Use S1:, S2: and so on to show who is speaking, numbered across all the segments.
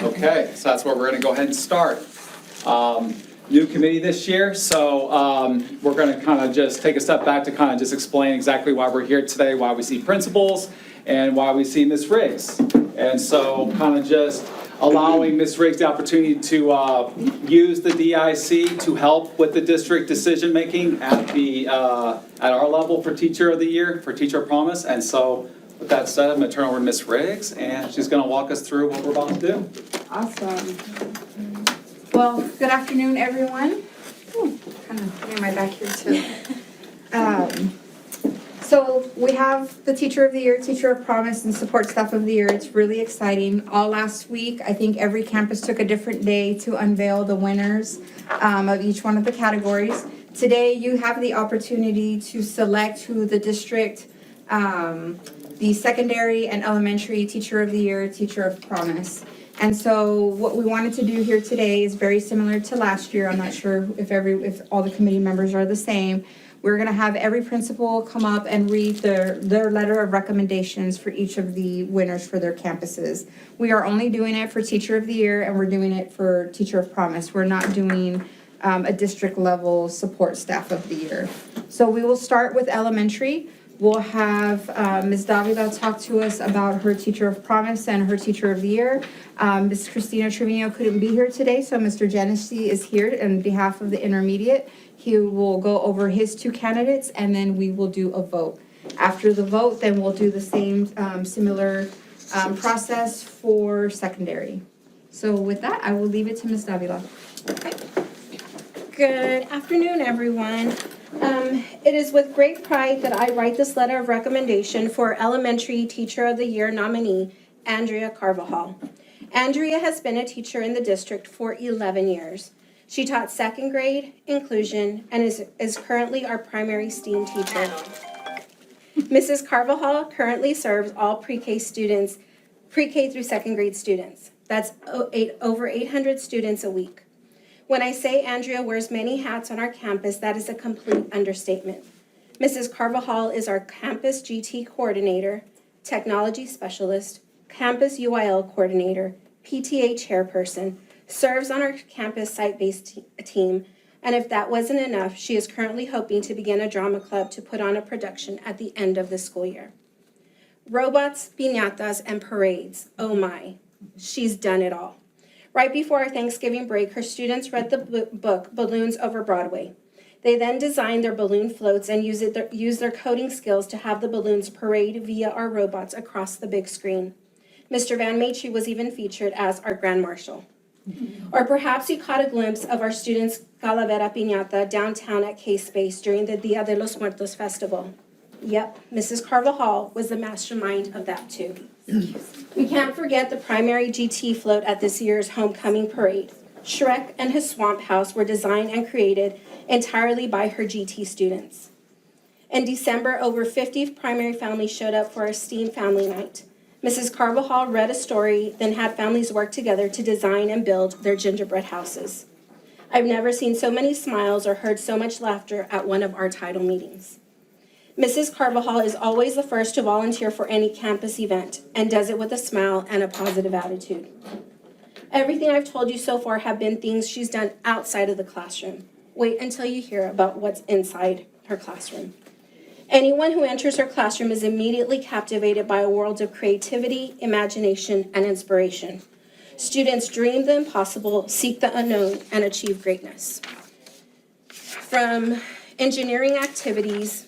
S1: Okay, so that's where we're going to go ahead and start. New committee this year, so we're going to kind of just take a step back to kind of just explain exactly why we're here today, why we see principals, and why we see Ms. Riggs. And so kind of just allowing Ms. Riggs the opportunity to use the DEIC to help with the district decision-making at our level for Teacher of the Year, for Teacher of Promise. And so with that said, I'm going to turn over to Ms. Riggs, and she's going to walk us through what we're about to do.
S2: Awesome. Well, good afternoon, everyone. Kind of getting my back here too. So we have the Teacher of the Year, Teacher of Promise, and Support Staff of the Year. It's really exciting. All last week, I think every campus took a different day to unveil the winners of each one of the categories. Today, you have the opportunity to select who the district, the secondary and elementary Teacher of the Year, Teacher of Promise. And so what we wanted to do here today is very similar to last year. I'm not sure if all the committee members are the same. We're going to have every principal come up and read their letter of recommendations for each of the winners for their campuses. We are only doing it for Teacher of the Year, and we're doing it for Teacher of Promise. We're not doing a district level Support Staff of the Year. So we will start with elementary. We'll have Ms. Davila talk to us about her Teacher of Promise and her Teacher of the Year. Ms. Christina Trevino couldn't be here today, so Mr. Genesee is here on behalf of the intermediate. He will go over his two candidates, and then we will do a vote. After the vote, then we'll do the same similar process for secondary. So with that, I will leave it to Ms. Davila.
S3: Okay. Good afternoon, everyone. It is with great pride that I write this letter of recommendation for Elementary Teacher of the Year nominee, Andrea Carvajal. Andrea has been a teacher in the district for 11 years. She taught second grade, inclusion, and is currently our primary STEAM teacher. Mrs. Carvajal currently serves all pre-K students, pre-K through second grade students. That's over 800 students a week. When I say Andrea wears many hats on our campus, that is a complete understatement. Mrs. Carvajal is our campus GT coordinator, technology specialist, campus UIL coordinator, PTA chairperson, serves on our campus site-based team, and if that wasn't enough, she is currently hoping to begin a drama club to put on a production at the end of the school year. Robots, piñatas, and parades, oh my, she's done it all. Right before our Thanksgiving break, her students read the book, Balloons Over Broadway. They then designed their balloon floats and used their coding skills to have the balloons parade via our robots across the big screen. Mr. Van Maitri was even featured as our Grand Marshal. Or perhaps you caught a glimpse of our students' Calavera Piñata downtown at K-Space during the Dia de los Muertos festival. Yep, Mrs. Carvajal was the mastermind of that too. We can't forget the primary GT float at this year's homecoming parade. Shrek and his swamp house were designed and created entirely by her GT students. In December, over 50 primary families showed up for our STEAM family night. Mrs. Carvajal read a story, then had families work together to design and build their gingerbread houses. I've never seen so many smiles or heard so much laughter at one of our title meetings. Mrs. Carvajal is always the first to volunteer for any campus event and does it with a smile and a positive attitude. Everything I've told you so far have been things she's done outside of the classroom. Wait until you hear about what's inside her classroom. Anyone who enters her classroom is immediately captivated by a world of creativity, imagination, and inspiration. Students dream the impossible, seek the unknown, and achieve greatness. From engineering activities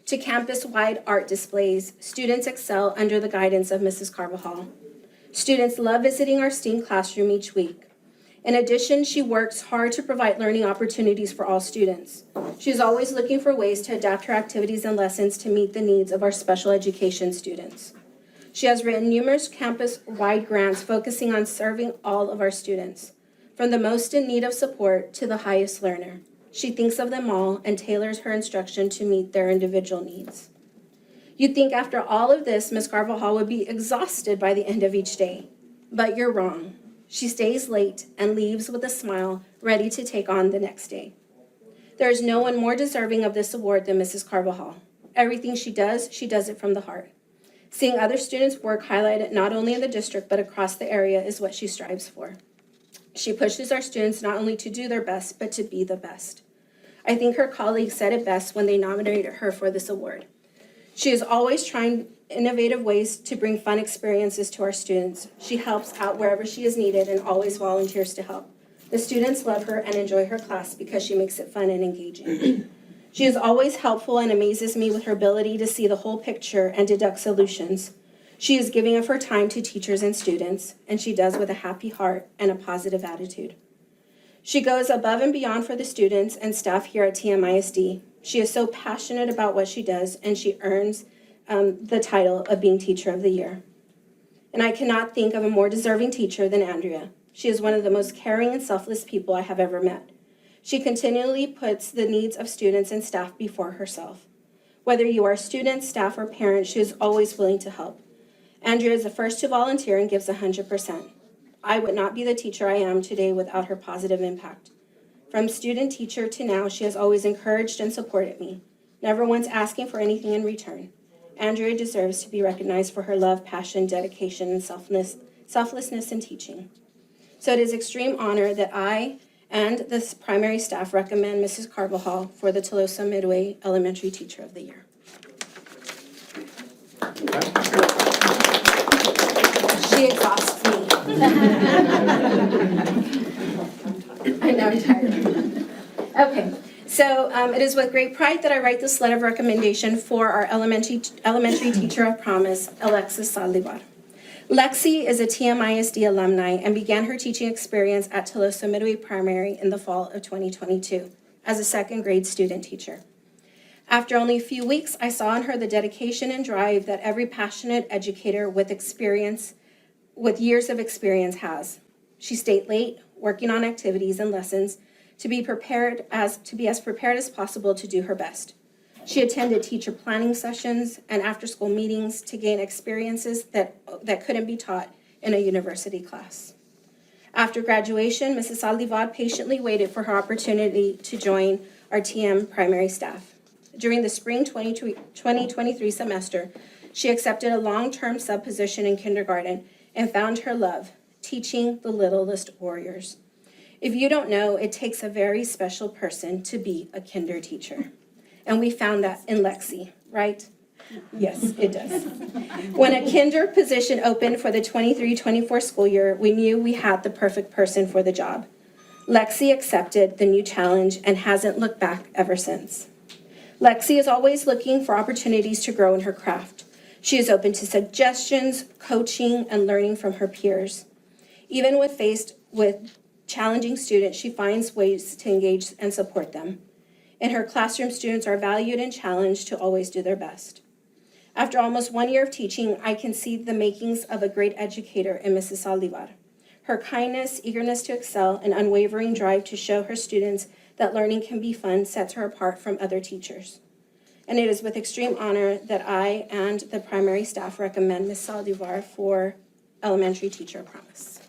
S3: to campus-wide art displays, students excel under the guidance of Mrs. Carvajal. Students love visiting our STEAM classroom each week. In addition, she works hard to provide learning opportunities for all students. She is always looking for ways to adapt her activities and lessons to meet the needs of our special education students. She has written numerous campus-wide grants focusing on serving all of our students, from the most in need of support to the highest learner. She thinks of them all and tailors her instruction to meet their individual needs. You'd think after all of this, Ms. Carvajal would be exhausted by the end of each day, but you're wrong. She stays late and leaves with a smile, ready to take on the next day. There is no one more deserving of this award than Mrs. Carvajal. Everything she does it from the heart. Seeing other students' work highlighted not only in the district but across the area is what she strives for. She pushes our students not only to do their best, but to be the best. I think her colleagues said it best when they nominated her for this award. She is always trying innovative ways to bring fun experiences to our students. She helps out wherever she is needed and always volunteers to help. The students love her and enjoy her class because she makes it fun and engaging. She is always helpful and amazes me with her ability to see the whole picture and deduct solutions. She is giving of her time to teachers and students, and she does with a happy heart and a positive attitude. She goes above and beyond for the students and staff here at TMISD. She is so passionate about what she does, and she earns the title of being Teacher of the Year. And I cannot think of a more deserving teacher than Andrea. She is one of the most caring and selfless people I have ever met. She continually puts the needs of students and staff before herself. Whether you are a student, staff, or parent, she is always willing to help. Andrea is the first to volunteer and gives 100%. I would not be the teacher I am today without her positive impact. From student teacher to now, she has always encouraged and supported me, never once asking for anything in return. Andrea deserves to be recognized for her love, passion, dedication, and selflessness in teaching. So it is extreme honor that I and the primary staff recommend Mrs. Carvajal for the Tolosa Midway Elementary Teacher of the Year. She exhausts me. I know, I'm tired. Okay, so it is with great pride that I write this letter of recommendation for our elementary teacher of promise, Alexis Saldivar. Lexi is a TMISD alumni and began her teaching experience at Tolosa Midway Primary in the fall of 2022 as a second grade student teacher. After only a few weeks, I saw in her the dedication and drive that every passionate educator with years of experience has. She stayed late, working on activities and lessons to be as prepared as possible to do her best. She attended teacher planning sessions and after-school meetings to gain experiences that couldn't be taught in a university class. After graduation, Mrs. Saldivar patiently waited for her opportunity to join our TM primary staff. During the spring 2023 semester, she accepted a long-term sub-position in kindergarten and found her love, teaching the littlest warriors. If you don't know, it takes a very special person to be a kinder teacher. And we found that in Lexi, right? Yes, it does. When a kinder position opened for the 23-24 school year, we knew we had the perfect person for the job. Lexi accepted the new challenge and hasn't looked back ever since. Lexi is always looking for opportunities to grow in her craft. She is open to suggestions, coaching, and learning from her peers. Even when faced with challenging students, she finds ways to engage and support them. In her classroom, students are valued and challenged to always do their best. After almost 1 year of teaching, I can see the makings of a great educator in Mrs. Saldivar. Her kindness, eagerness to excel, and unwavering drive to show her students that learning can be fun sets her apart from other teachers. And it is with extreme honor that I and the primary staff recommend Ms. Saldivar for Elementary Teacher of Promise.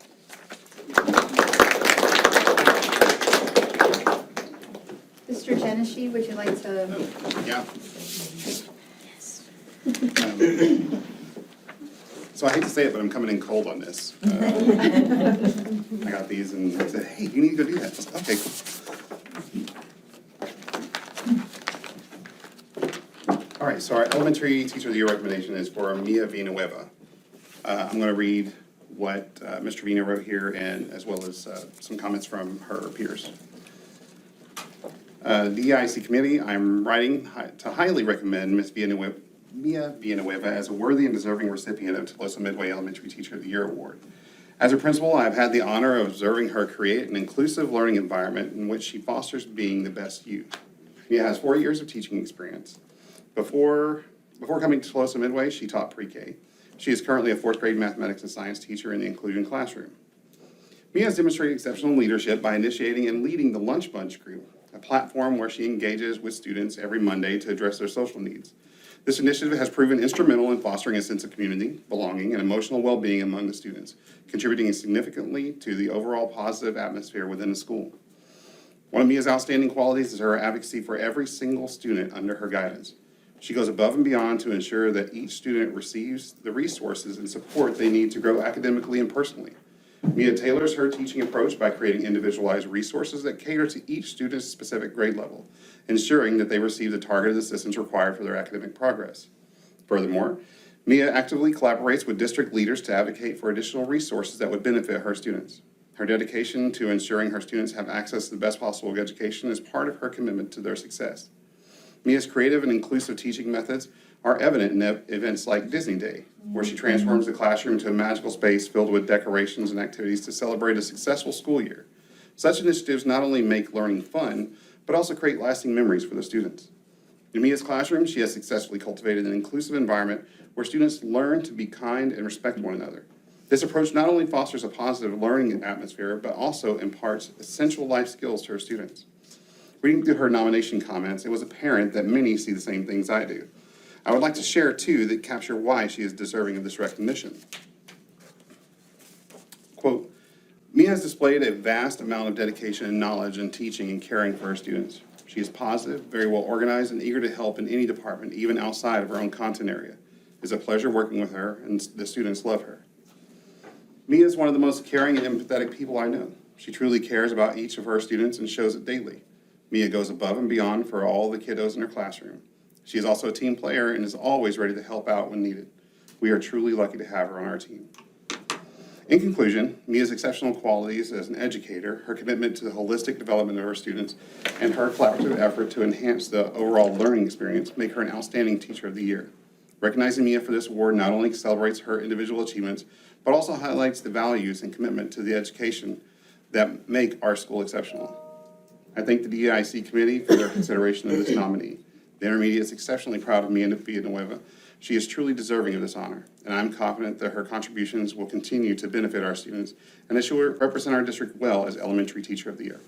S2: Mr. Genesee, would you like to?
S4: Yeah. So I hate to say it, but I'm coming in cold on this. I got these and they said, hey, you need to go do that. I was like, okay, cool. All right, so our elementary teacher of the year recommendation is for Mia Villanueva. I'm going to read what Mr. Vina wrote here, and as well as some comments from her peers. DEIC committee, I'm writing to highly recommend Mia Villanueva as a worthy and deserving recipient of Tolosa Midway Elementary Teacher of the Year Award. As a principal, I've had the honor of observing her create an inclusive learning environment in which she fosters being the best you. Mia has 4 years of teaching experience. Before coming to Tolosa Midway, she taught pre-K. She is currently a 4th grade mathematics and science teacher in the inclusion classroom. Mia has demonstrated exceptional leadership by initiating and leading the Lunch Bunch group, a platform where she engages with students every Monday to address their social needs. This initiative has proven instrumental in fostering a sense of community, belonging, and emotional well-being among the students, contributing significantly to the overall positive atmosphere within the school. One of Mia's outstanding qualities is her advocacy for every single student under her guidance. She goes above and beyond to ensure that each student receives the resources and support they need to grow academically and personally. Mia tailors her teaching approach by creating individualized resources that cater to each student's specific grade level, ensuring that they receive the targeted assistance required for their academic progress. Furthermore, Mia actively collaborates with district leaders to advocate for additional resources that would benefit her students. Her dedication to ensuring her students have access to the best possible education is part of her commitment to their success. Mia's creative and inclusive teaching methods are evident in events like Disney Day, where she transforms the classroom into a magical space filled with decorations and activities to celebrate a successful school year. Such initiatives not only make learning fun, but also create lasting memories for the students. In Mia's classroom, she has successfully cultivated an inclusive environment where students learn to be kind and respect one another. This approach not only fosters a positive learning atmosphere, but also imparts essential life skills to her students. Reading through her nomination comments, it was apparent that many see the same things I do. I would like to share two that capture why she is deserving of this recognition. Quote, Mia has displayed a vast amount of dedication and knowledge in teaching and caring for her students. She is positive, very well organized, and eager to help in any department, even outside of her own content area. It's a pleasure working with her, and the students love her. Mia is one of the most caring and empathetic people I know. She truly cares about each of her students and shows it daily. Mia goes above and beyond for all the kiddos in her classroom. She is also a team player and is always ready to help out when needed. We are truly lucky to have her on our team. In conclusion, Mia's exceptional qualities as an educator, her commitment to the holistic development of her students, and her collaborative effort to enhance the overall learning experience make her an outstanding Teacher of the Year. Recognizing Mia for this award not only celebrates her individual achievements, but also highlights the values and commitment to the education that make our school exceptional. I thank the DEIC committee for their consideration of this nominee. The intermediate is exceptionally proud of Mia Villanueva. She is truly deserving of this honor, and I'm confident that her contributions will continue to benefit our students and that she will represent our district well as Elementary Teacher of the Year.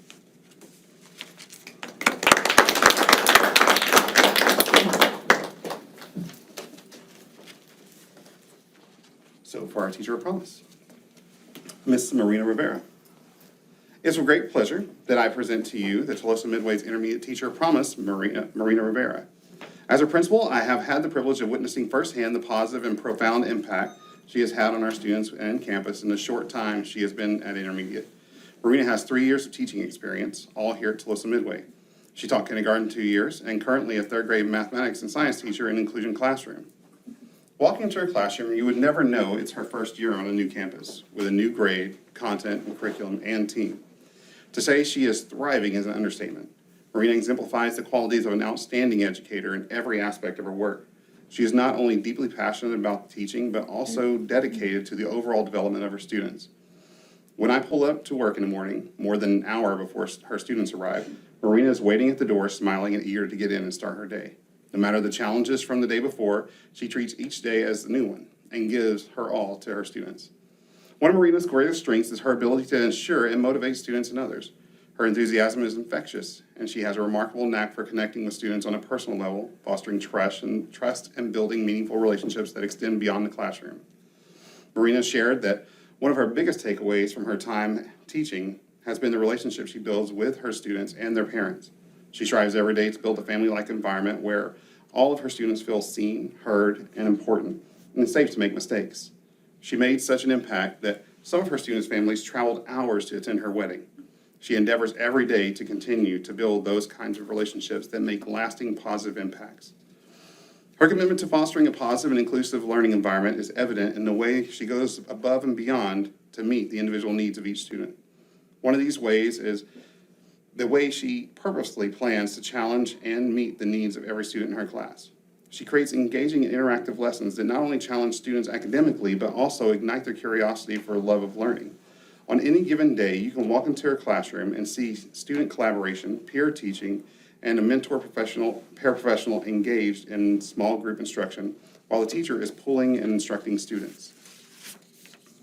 S4: So for our Teacher of Promise, Ms. Marina Rivera. It's with great pleasure that I present to you the Tolosa Midway's Intermediate Teacher of Promise, Marina Rivera. As a principal, I have had the privilege of witnessing firsthand the positive and profound impact she has had on our students and campus in the short time she has been at Intermediate. Marina has 3 years of teaching experience, all here at Tolosa Midway. She taught kindergarten 2 years and currently a third grade mathematics and science teacher in Inclusion Classroom. Walking into her classroom, you would never know it's her first year on a new campus with a new grade, content, and curriculum, and team. To say she is thriving is an understatement. Marina exemplifies the qualities of an outstanding educator in every aspect of her work. She is not only deeply passionate about teaching, but also dedicated to the overall development of her students. When I pull up to work in the morning, more than an hour before her students arrive, Marina is waiting at the door, smiling and eager to get in and start her day. No matter the challenges from the day before, she treats each day as the new one and gives her all to her students. One of Marina's greatest strengths is her ability to ensure and motivate students and others. Her enthusiasm is infectious, and she has a remarkable knack for connecting with students on a personal level, fostering trust and building meaningful relationships that extend beyond the classroom. Marina shared that one of her biggest takeaways from her time teaching has been the relationship she builds with her students and their parents. She strives every day to build a family-like environment where all of her students feel seen, heard, and important, and it's safe to make mistakes. She made such an impact that some of her students' families traveled hours to attend her wedding. She endeavors every day to continue to build those kinds of relationships that make lasting positive impacts. Her commitment to fostering a positive and inclusive learning environment is evident in the way she goes above and beyond to meet the individual needs of each student. One of these ways is the way she purposely plans to challenge and meet the needs of every student in her class. She creates engaging and interactive lessons that not only challenge students academically, but also ignite their curiosity for love of learning. On any given day, you can walk into her classroom and see student collaboration, peer teaching, and a mentor paraprofessional engaged in small group instruction, while the teacher is pulling and instructing students.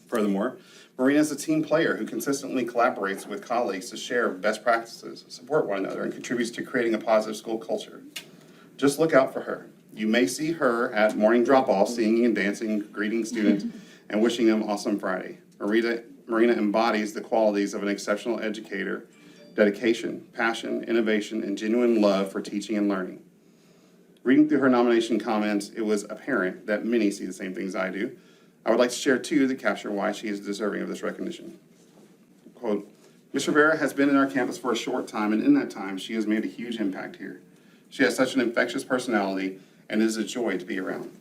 S4: Furthermore, Marina is a team player who consistently collaborates with colleagues to share best practices, support one another, and contributes to creating a positive school culture. Just look out for her. You may see her at morning drop-off, singing and dancing, greeting students, and wishing them awesome Friday. Marina embodies the qualities of an exceptional educator: dedication, passion, innovation, and genuine love for teaching and learning. Reading through her nomination comments, it was apparent that many see the same things I do. I would like to share two that capture why she is deserving of this recognition. Quote, Ms. Rivera has been in our campus for a short time, and in that time, she has made a huge impact here. She has such an infectious personality, and it is a joy to be around.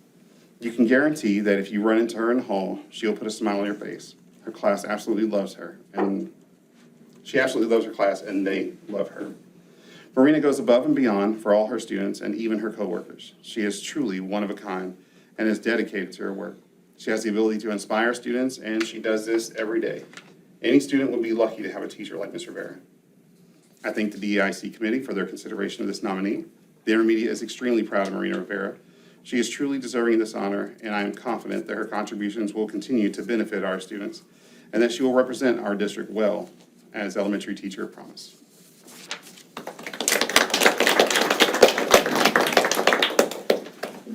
S4: You can guarantee that if you run into her in the hall, she'll put a smile on your face. Her class absolutely loves her, and she absolutely loves her class, and they love her. Marina goes above and beyond for all her students and even her coworkers. She is truly one of a kind and is dedicated to her work. She has the ability to inspire students, and she does this every day. Any student would be lucky to have a teacher like Ms. Rivera. I thank the DEIC committee for their consideration of this nominee. The intermediate is extremely proud of Marina Rivera. She is truly deserving of this honor, and I am confident that her contributions will continue to benefit our students and that she will represent our district well as elementary teacher of promise.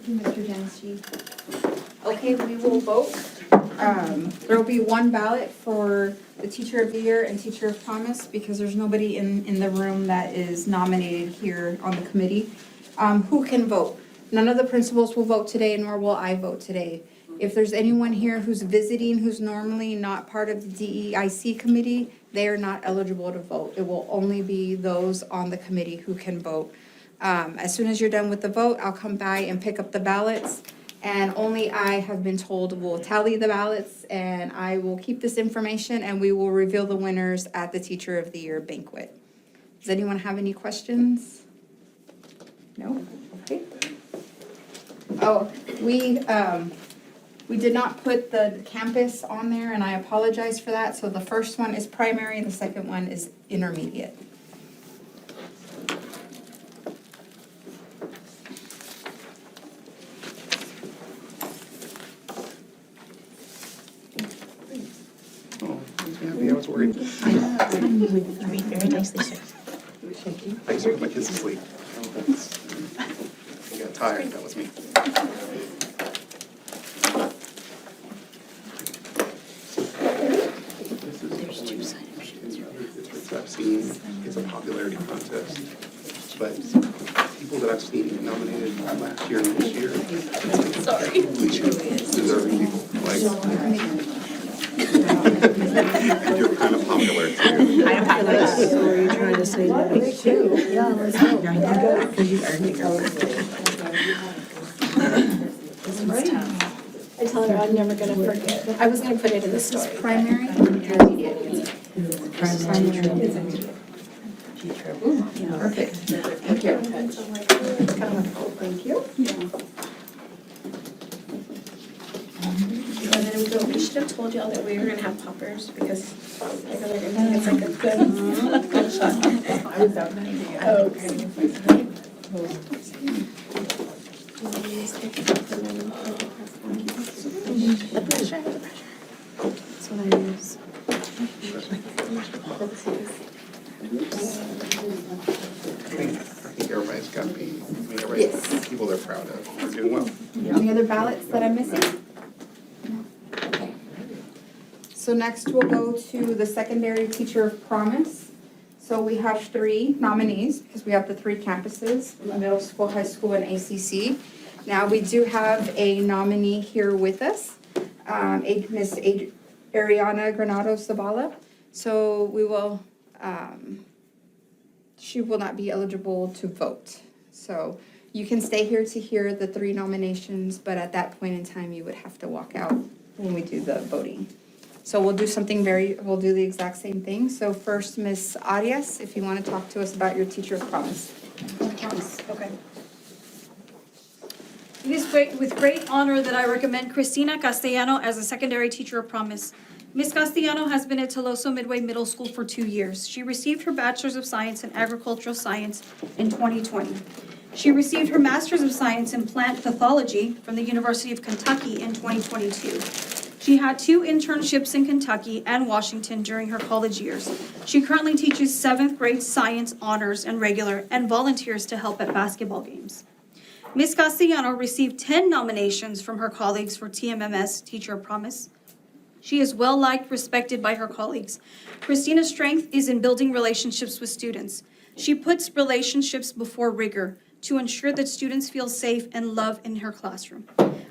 S2: Thank you, Mr. Dempsey. Okay, we will vote. There will be one ballot for the Teacher of the Year and Teacher of Promise because there's nobody in the room that is nominated here on the committee. Who can vote? None of the principals will vote today, nor will I vote today. If there's anyone here who's visiting, who's normally not part of the DEIC committee, they are not eligible to vote. It will only be those on the committee who can vote. As soon as you're done with the vote, I'll come by and pick up the ballots. And only I have been told will tally the ballots, and I will keep this information, and we will reveal the winners at the Teacher of the Year banquet. Does anyone have any questions? No? Okay. Oh, we did not put the campus on there, and I apologize for that. So the first one is primary, and the second one is intermediate.
S4: Oh, makes me happy. I was worried.
S5: Very nicely, sir.
S4: I used to put my kids to sleep. I got tired. That was me.
S5: There's two sign-up sheets.
S4: It's I've seen, it's a popularity contest, but people that I've seen nominated last year and this year. Sorry. Deserving people, like. You're kind of popular too.
S5: I'm popular. So are you trying to say that? Yeah, let's go. Because you earned it.
S3: I tell her I'm never gonna forget. I was gonna put it in the story.
S2: Primary and intermediate. Perfect. Thank you. Thank you.
S3: And then we should have told y'all that we were gonna have poppers because I know they're gonna think it's like a good shot.
S5: That's what I use.
S4: I think everybody's got to be, everybody,
S2: Yes.
S4: people they're proud of, are doing well.
S2: Any other ballots that I'm missing? Okay. So next we'll go to the secondary teacher of promise. So we have 3 nominees because we have the 3 campuses, middle school, high school, and ACC. Now, we do have a nominee here with us, Miss Ariana Granado Zabala. So we will, she will not be eligible to vote. So you can stay here to hear the 3 nominations, but at that point in time, you would have to walk out when we do the voting. So we'll do we'll do the exact same thing. So first, Miss Arias, if you want to talk to us about your teacher of promise.
S6: Okay. It is with great honor that I recommend Cristina Castellano as a secondary teacher of promise. Ms. Castellano has been at Toloso Midway Middle School for 2 years. She received her Bachelor's of Science in Agricultural Science in 2020. She received her Master's of Science in Plant Pathology from the University of Kentucky in 2022. She had 2 internships in Kentucky and Washington during her college years. She currently teaches 7th grade science honors and regular and volunteers to help at basketball games. Ms. Castellano received 10 nominations from her colleagues for TMMS Teacher of Promise. She is well-liked, respected by her colleagues. Christina's strength is in building relationships with students. She puts relationships before rigor. to ensure that students feel safe and loved in her classroom.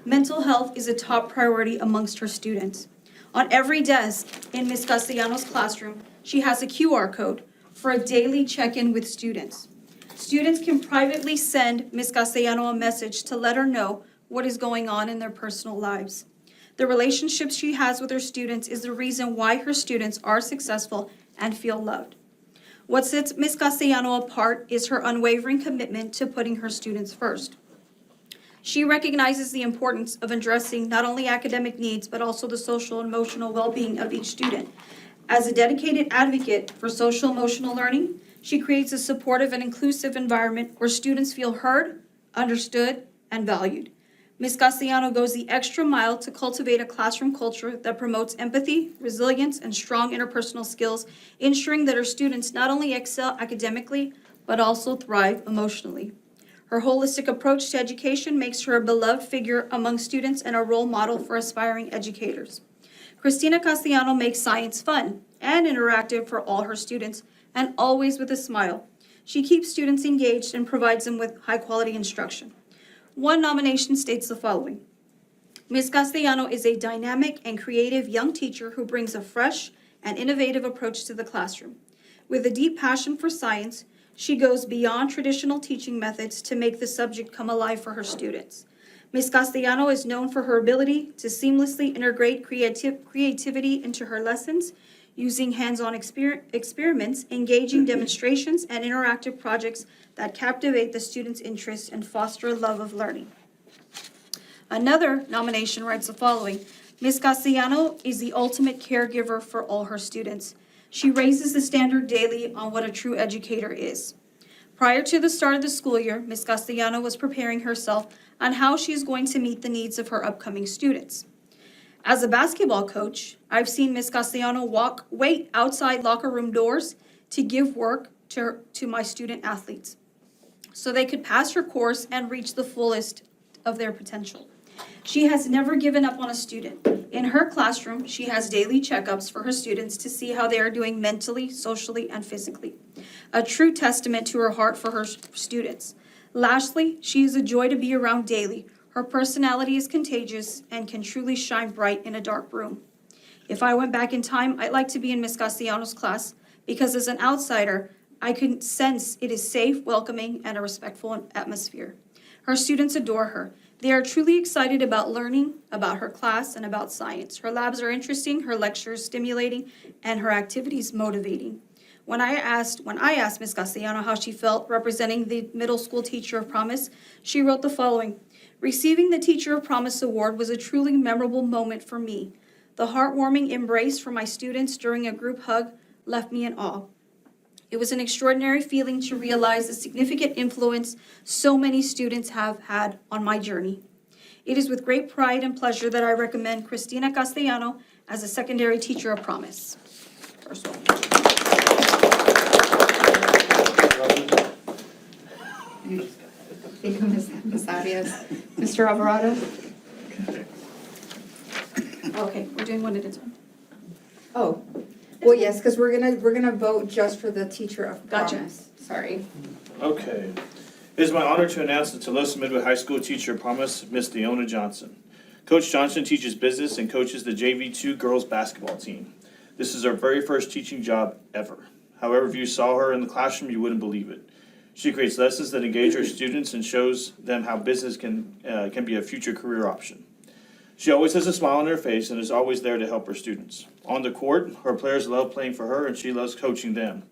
S6: Mental health is a top priority amongst her students. On every desk in Ms. Castellanos' classroom, she has a QR code for a daily check-in with students. Students can privately send Ms. Castellano a message to let her know what is going on in their personal lives. The relationship she has with her students is the reason why her students are successful and feel loved. What sets Ms. Castellano apart is her unwavering commitment to putting her students first. She recognizes the importance of addressing not only academic needs, but also the social and emotional well-being of each student. As a dedicated advocate for social emotional learning, she creates a supportive and inclusive environment where students feel heard, understood, and valued. Ms. Castellano goes the extra mile to cultivate a classroom culture that promotes empathy, resilience, and strong interpersonal skills, ensuring that her students not only excel academically, but also thrive emotionally. Her holistic approach to education makes her a beloved figure among students and a role model for aspiring educators. Cristina Castellano makes science fun and interactive for all her students, and always with a smile. She keeps students engaged and provides them with high-quality instruction. One nomination states the following: Ms. Castellano is a dynamic and creative young teacher who brings a fresh and innovative approach to the classroom. With a deep passion for science, she goes beyond traditional teaching methods to make the subject come alive for her students. Ms. Castellano is known for her ability to seamlessly integrate creativity into her lessons, using hands-on experiments, engaging demonstrations, and interactive projects that captivate the students' interest and foster a love of learning. Another nomination writes the following: Ms. Castellano is the ultimate caregiver for all her students. She raises the standard daily on what a true educator is. Prior to the start of the school year, Ms. Castellano was preparing herself on how she is going to meet the needs of her upcoming students. As a basketball coach, I've seen Ms. Castellano wait outside locker room doors to give work to my student athletes so they could pass her course and reach the fullest of their potential. She has never given up on a student. In her classroom, she has daily checkups for her students to see how they are doing mentally, socially, and physically. A true testament to her heart for her students. Lastly, she is a joy to be around daily. Her personality is contagious and can truly shine bright in a dark room. If I went back in time, I'd like to be in Ms. Castellano's class because as an outsider, I can sense it is safe, welcoming, and a respectful atmosphere. Her students adore her. They are truly excited about learning, about her class, and about science. Her labs are interesting, her lectures stimulating, and her activities motivating. When I asked Ms. Castellano how she felt representing the middle school Teacher of Promise, she wrote the following: Receiving the Teacher of Promise Award was a truly memorable moment for me. The heartwarming embrace from my students during a group hug left me in awe. It was an extraordinary feeling to realize the significant influence so many students have had on my journey. It is with great pride and pleasure that I recommend Cristina Castellano as a secondary Teacher of Promise. First one.
S2: Thank you, Ms. Arias. Mr. Alvarado?
S6: Okay, we're doing one at a time.
S2: Oh, well, yes, because we're gonna vote just for the Teacher of
S6: Gotcha.
S2: Promise. Sorry.
S7: Okay. It is my honor to announce the Tulsa Midway High School Teacher of Promise, Miss Leona Johnson. Coach Johnson teaches business and coaches the JV2 girls basketball team. This is her very first teaching job ever. However, if you saw her in the classroom, you wouldn't believe it. She creates lessons that engage her students and shows them how business can be a future career option. She always has a smile on her face and is always there to help her students. On the court, her players love playing for her and she loves coaching them.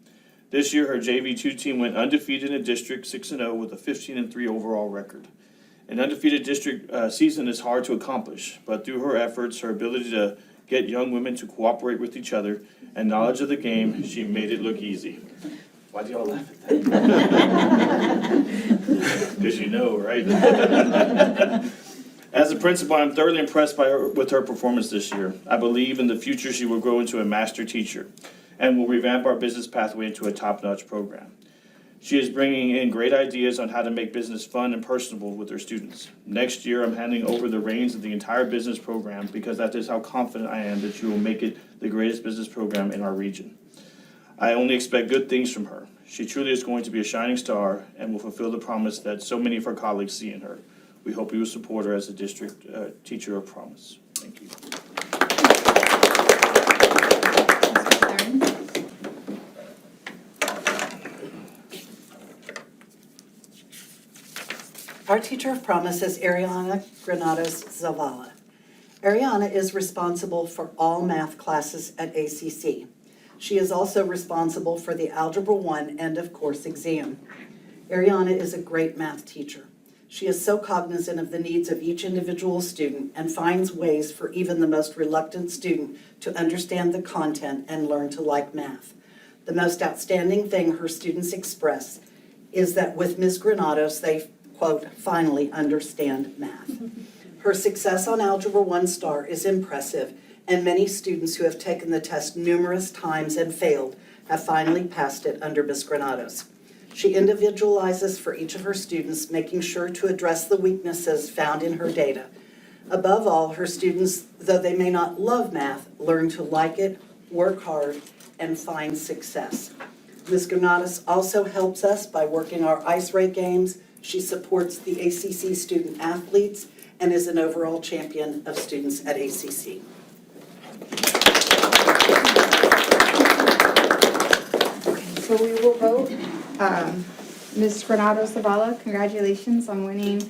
S7: This year, her JV2 team went undefeated in district 6-0 with a 15-3 overall record. An undefeated district season is hard to accomplish, but through her efforts, her ability to get young women to cooperate with each other, and knowledge of the game, she made it look easy. Why do y'all laugh at that? Because you know, right? As a principal, I'm thoroughly impressed with her performance this year. I believe in the future she will grow into a master teacher and will revamp our business pathway into a top-notch program. She is bringing in great ideas on how to make business fun and personable with her students. Next year, I'm handing over the reins of the entire business program because that is how confident I am that you will make it the greatest business program in our region. I only expect good things from her. She truly is going to be a shining star and will fulfill the promise that so many of her colleagues see in her. We hope you will support her as a district teacher of promise. Thank you.
S5: Our teacher of promise is Ariana Granados Zavala. Ariana is responsible for all math classes at ACC. She is also responsible for the Algebra 1 end of course exam. Ariana is a great math teacher. She is so cognizant of the needs of each individual student and finds ways for even the most reluctant student to understand the content and learn to like math. The most outstanding thing her students express is that with Ms. Granados, they, quote, finally understand math. Her success on Algebra 1 Star is impressive, and many students who have taken the test numerous times and failed have finally passed it under Ms. Granados. She individualizes for each of her students, making sure to address the weaknesses found in her data. Above all, her students, though they may not love math, learn to like it, work hard, and find success. Ms. Granados also helps us by working our ice rake games. She supports the ACC student athletes and is an overall champion of students at ACC.
S2: So we will vote. Ms. Granados Zavala, congratulations on winning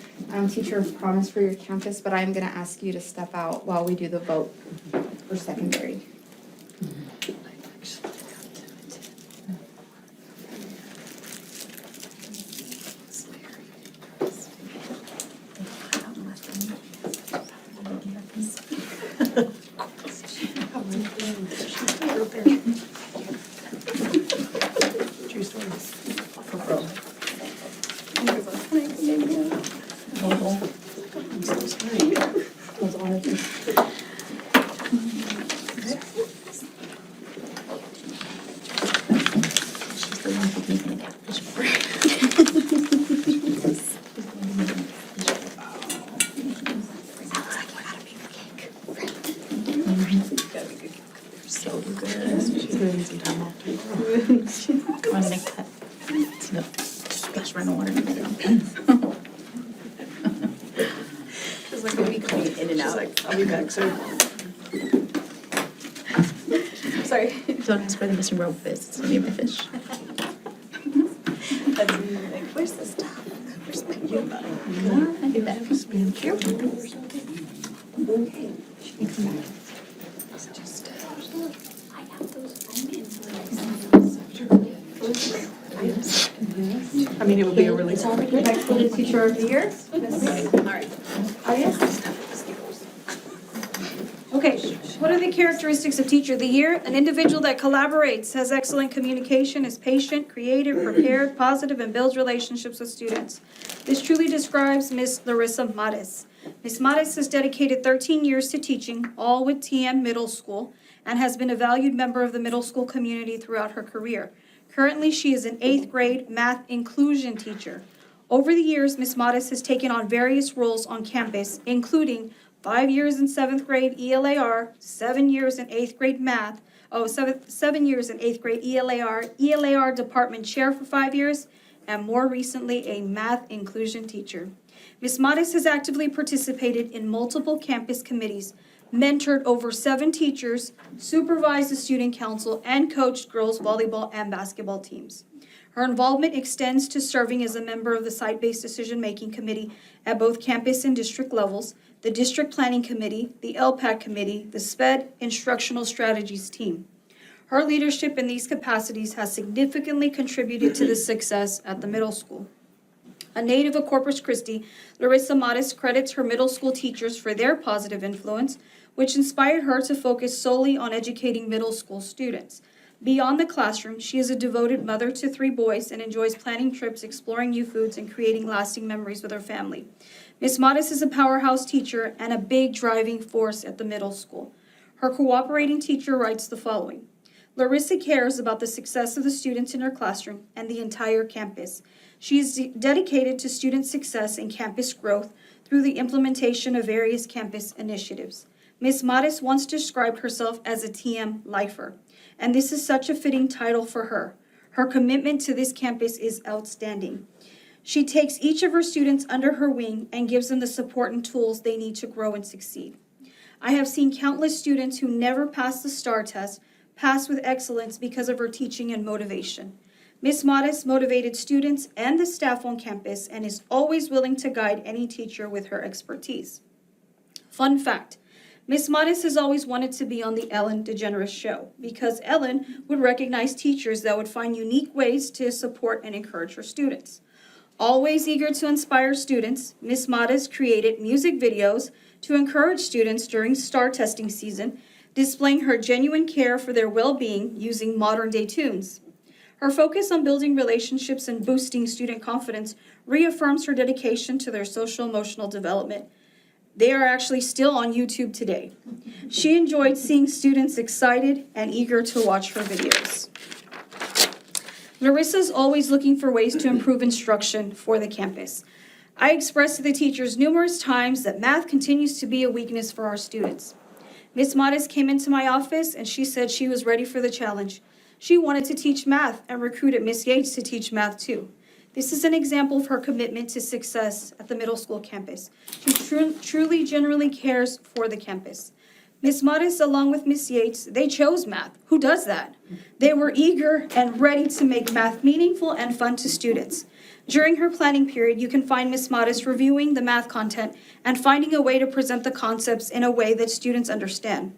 S2: Teacher of Promise for your campus, but I'm going to ask you to step out while we do the vote for secondary.
S5: True stories. I'm so sorry. Those are She's the one who gave me that fish for. So good. She's gonna need some time off too. Come on, make that. No, splash running water in the middle. She's like, we'll be coming in and out. She's like, I'll be back soon. Sorry. Don't ask where the missing rope is. It's gonna be my fish. That's like, where's the stuff? Where's my cube? I'll be back. Thank you. Okay. She can come back. I mean, it would be a really.
S2: Next will be Teacher of the Year.
S3: All right.
S6: Okay, what are the characteristics of Teacher of the Year? An individual that collaborates, has excellent communication, is patient, creative, prepared, positive, and builds relationships with students. This truly describes Ms. Larissa Mares. Ms. Mares has dedicated 13 years to teaching, all with TM Middle School, and has been a valued member of the middle school community throughout her career. Currently, she is an 8th grade math inclusion teacher. Over the years, Ms. Mares has taken on various roles on campus, including 5 years in 7th grade ELAR, 7 years in 8th grade math, 7 years in 8th grade ELAR department chair for 5 years, and more recently, a math inclusion teacher. Ms. Mares has actively participated in multiple campus committees, mentored over 7 teachers, supervised the student council, and coached girls volleyball and basketball teams. Her involvement extends to serving as a member of the site-based decision-making committee at both campus and district levels, the district planning committee, the LPAC committee, the SPED instructional strategies team. Her leadership in these capacities has significantly contributed to the success at the middle school. A native of Corpus Christi, Larissa Mares credits her middle school teachers for their positive influence, which inspired her to focus solely on educating middle school students. Beyond the classroom, she is a devoted mother to 3 boys and enjoys planning trips, exploring new foods, and creating lasting memories with her family. Ms. Mares is a powerhouse teacher and a big driving force at the middle school. Her cooperating teacher writes the following: Larissa cares about the success of the students in her classroom and the entire campus. She is dedicated to student success and campus growth through the implementation of various campus initiatives. Ms. Modis once described herself as a TM lifer, and this is such a fitting title for her. Her commitment to this campus is outstanding. She takes each of her students under her wing and gives them the support and tools they need to grow and succeed. I have seen countless students who never passed the STAR test pass with excellence because of her teaching and motivation. Ms. Modis motivated students and the staff on campus and is always willing to guide any teacher with her expertise. Fun fact, Ms. Modis has always wanted to be on the Ellen DeGeneres show because Ellen would recognize teachers that would find unique ways to support and encourage her students. Always eager to inspire students, Ms. Modis created music videos to encourage students during STAR testing season, displaying her genuine care for their well-being using modern-day tunes. Her focus on building relationships and boosting student confidence reaffirms her dedication to their social-emotional development. They are actually still on YouTube today. She enjoyed seeing students excited and eager to watch her videos. Larissa's always looking for ways to improve instruction for the campus. I expressed to the teachers numerous times that math continues to be a weakness for our students. Ms. Modis came into my office and she said she was ready for the challenge. She wanted to teach math and recruited Ms. Yates to teach math too. This is an example of her commitment to success at the middle school campus. She truly genuinely cares for the campus. Ms. Modis, along with Ms. Yates, they chose math. Who does that? They were eager and ready to make math meaningful and fun to students. During her planning period, you can find Ms. Modis reviewing the math content and finding a way to present the concepts in a way that students understand.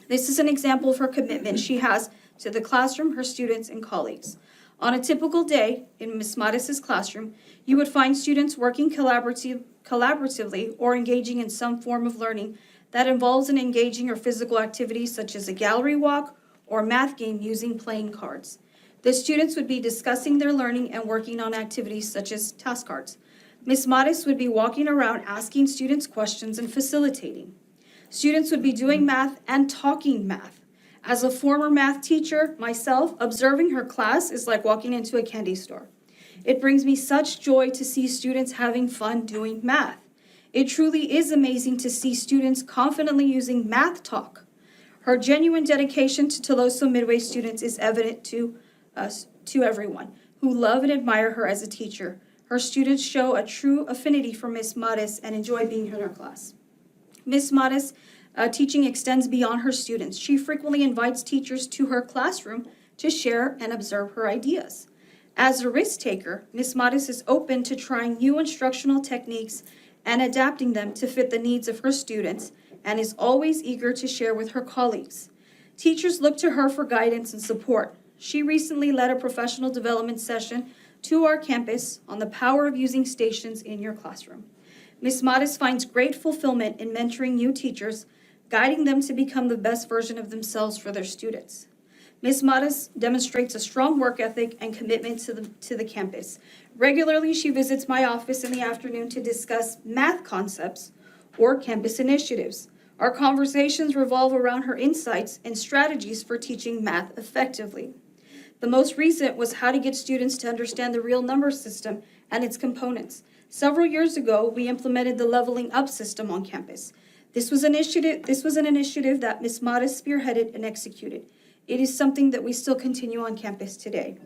S6: This is an example of her commitment she has to the classroom, her students, and colleagues. On a typical day in Ms. Modis' classroom, you would find students working collaboratively or engaging in some form of learning that involves an engaging or physical activity such as a gallery walk or math game using playing cards. The students would be discussing their learning and working on activities such as task cards. Ms. Modis would be walking around asking students questions and facilitating. Students would be doing math and talking math. As a former math teacher myself, observing her class is like walking into a candy store. It brings me such joy to see students having fun doing math. It truly is amazing to see students confidently using math talk. Her genuine dedication to Toloso Midway students is evident to everyone who love and admire her as a teacher. Her students show a true affinity for Ms. Modis and enjoy being in her class. Ms. Modis' teaching extends beyond her students. She frequently invites teachers to her classroom to share and observe her ideas. As a risk taker, Ms. Modis is open to trying new instructional techniques and adapting them to fit the needs of her students, and is always eager to share with her colleagues. Teachers look to her for guidance and support. She recently led a professional development session to our campus on the power of using stations in your classroom. Ms. Modis finds great fulfillment in mentoring new teachers, guiding them to become the best version of themselves for their students. Ms. Modis demonstrates a strong work ethic and commitment to the campus. Regularly, she visits my office in the afternoon to discuss math concepts or campus initiatives. Our conversations revolve around her insights and strategies for teaching math effectively. The most recent was how to get students to understand the real number system and its components. Several years ago, we implemented the leveling up system on campus. This was an initiative that Ms. Modis spearheaded and executed. It is something that we still continue on campus today.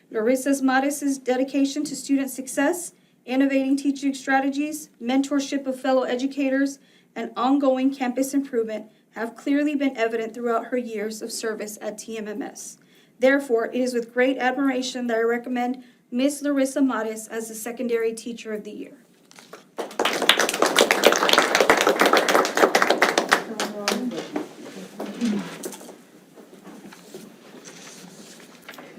S6: Larissa Modis' dedication to student success, innovating teaching strategies, mentorship of fellow educators, and ongoing campus improvement have clearly been evident throughout her years of service at TMMS. Therefore, it is with great admiration that I recommend Ms. Larissa Modis as the Secondary Teacher of the Year.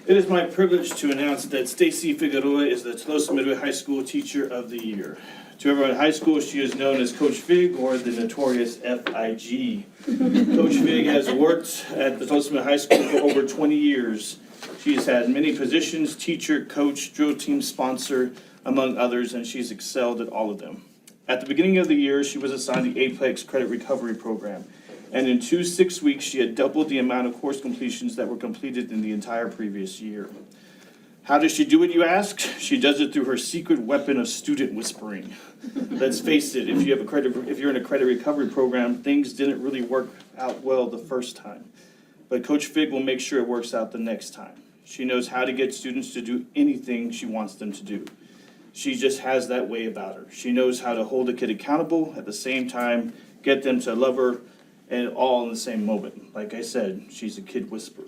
S7: It is my privilege to announce that Stacy Figueroa is the Tolosa Midway High School Teacher of the Year. To everyone in high school, she is known as Coach Fig or the notorious FIG. Coach Fig has worked at the Tolosa Midway High School for over 20 years. She has had many positions, teacher, coach, drill team sponsor, among others, and she's excelled at all of them. At the beginning of the year, she was assigned the Apex Credit Recovery Program. And in 6 weeks, she had doubled the amount of course completions that were completed in the entire previous year. How does she do it, you ask? She does it through her secret weapon of student whispering. Let's face it, if you're in a credit recovery program, things didn't really work out well the first time. But Coach Fig will make sure it works out the next time. She knows how to get students to do anything she wants them to do. She just has that way about her. She knows how to hold a kid accountable, at the same time, get them to love her, and all in the same moment. Like I said, she's a kid whisperer.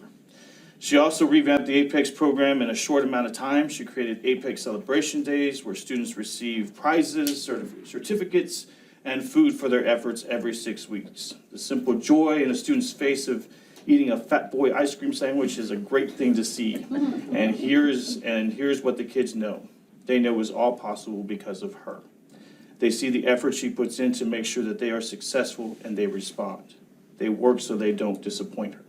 S7: She also revamped the Apex program in a short amount of time. She created Apex Celebration Days where students receive prizes, certificates, and food for their efforts every 6 weeks. The simple joy in a student's face of eating a Fat Boy ice cream sandwich is a great thing to see. And here's what the kids know. They know it's all possible because of her. They see the effort she puts in to make sure that they are successful, and they respond. They work so they don't disappoint her.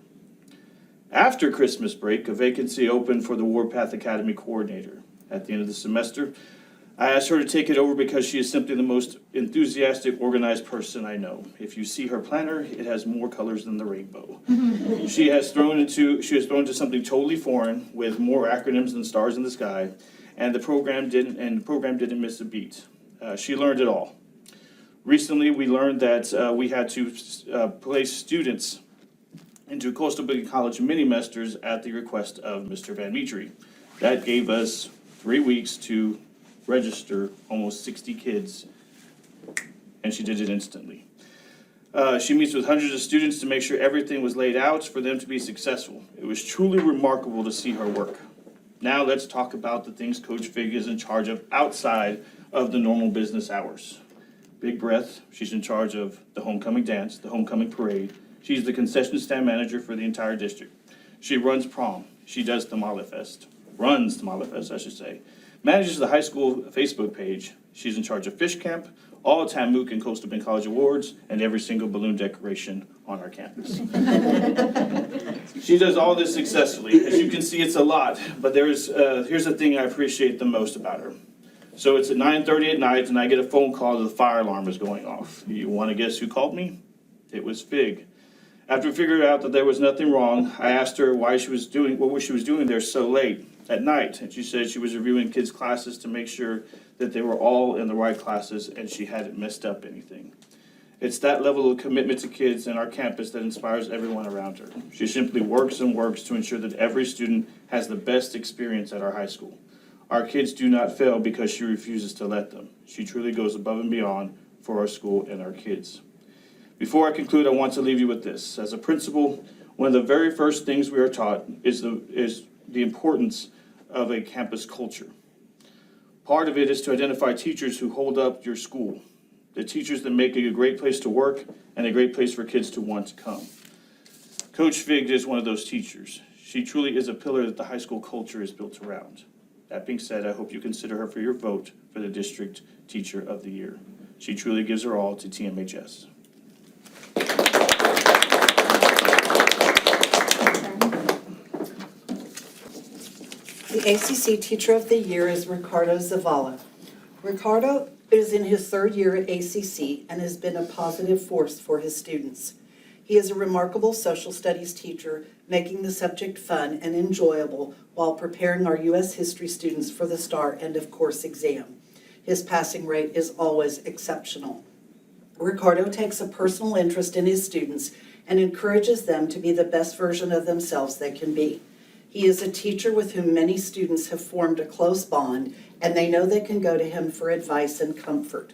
S7: After Christmas break, a vacancy opened for the Warpath Academy coordinator. At the end of the semester, I asked her to take it over because she is simply the most enthusiastic, organized person I know. If you see her planner, it has more colors than the rainbow. She has thrown into something totally foreign with more acronyms than stars in the sky, and the program didn't miss a beat. She learned it all. Recently, we learned that we had to place students into Coastal Big College mini-mesters at the request of Mr. Van Metre. That gave us 3 weeks to register almost 60 kids, and she did it instantly. She meets with hundreds of students to make sure everything was laid out for them to be successful. It was truly remarkable to see her work. Now let's talk about the things Coach Fig is in charge of outside of the normal business hours. Big breath, she's in charge of the homecoming dance, the homecoming parade. She's the concession stand manager for the entire district. She runs prom. She does Tamale Fest. Runs Tamale Fest, I should say. Manages the high school Facebook page. She's in charge of Fish Camp, all Tamook and Coastal Bend College awards, and every single balloon decoration on our campus. She does all this successfully. As you can see, it's a lot, but here's the thing I appreciate the most about her. So it's at 9:30 at night, and I get a phone call that the fire alarm is going off. You want to guess who called me? It was Fig. After we figured out that there was nothing wrong, I asked her what she was doing there so late at night, and she said she was reviewing kids' classes to make sure that they were all in the right classes and she hadn't messed up anything. It's that level of commitment to kids and our campus that inspires everyone around her. She simply works and works to ensure that every student has the best experience at our high school. Our kids do not fail because she refuses to let them. She truly goes above and beyond for our school and our kids. Before I conclude, I want to leave you with this. As a principal, one of the very first things we are taught is the importance of a campus culture. Part of it is to identify teachers who hold up your school, the teachers that make it a great place to work and a great place for kids to want to come. Coach Fig is one of those teachers. She truly is a pillar that the high school culture is built around. That being said, I hope you consider her for your vote for the District Teacher of the Year. She truly gives her all to TMHS.
S5: The ACC Teacher of the Year is Ricardo Zavala. Ricardo is in his 3rd year at ACC and has been a positive force for his students. He is a remarkable social studies teacher, making the subject fun and enjoyable while preparing our U.S. history students for the STAR end of course exam. His passing rate is always exceptional. Ricardo takes a personal interest in his students and encourages them to be the best version of themselves they can be. He is a teacher with whom many students have formed a close bond, and they know they can go to him for advice and comfort.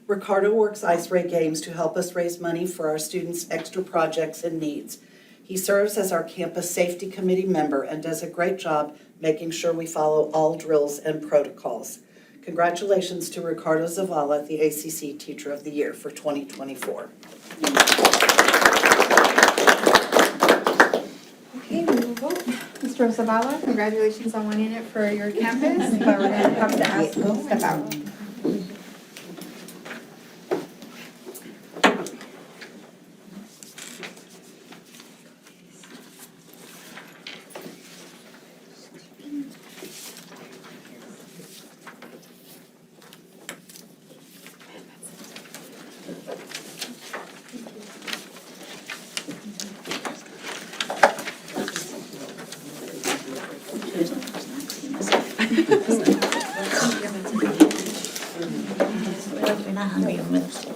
S5: Ricardo works Ice Ray Games to help us raise money for our students' extra projects and needs. He serves as our campus safety committee member and does a great job making sure we follow all drills and protocols. Congratulations to Ricardo Zavala, the ACC Teacher of the Year for 2024.
S2: Okay, we will vote. Mr. Zavala, congratulations on winning it for your campus, but we're going to have to ask you to step out.
S8: hungry in middle school.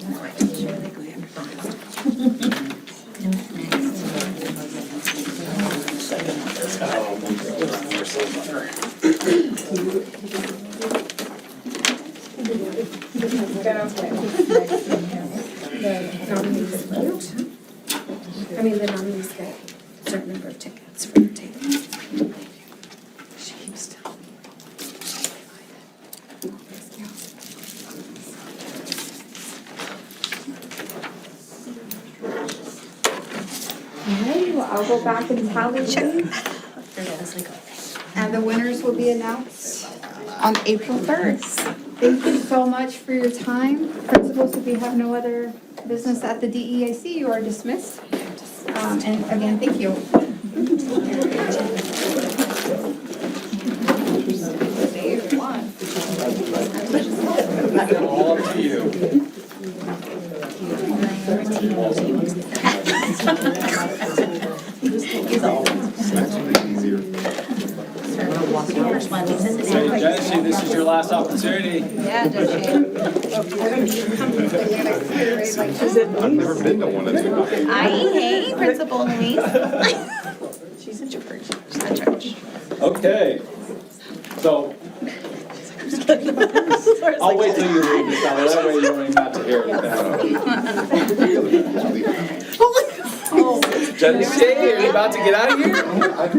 S3: The nominees get a certain number of tickets for your table.
S2: Alright, well, I'll go back and tally these. And the winners will be announced on April 3rd. Thank you so much for your time. Principals, if you have no other business at the DEIC, you are dismissed. And again, thank you.
S1: All up to you.
S8: First one, he says it.
S1: Hey, Jesse, this is your last opportunity.
S4: I've never been to one of these.
S8: Hey, Principal Louise. She's in church. She's at church.
S1: Okay. So, I'll wait till you read this out, that way you don't even have to hear it. Jesse, are you about to get out of here?
S4: I've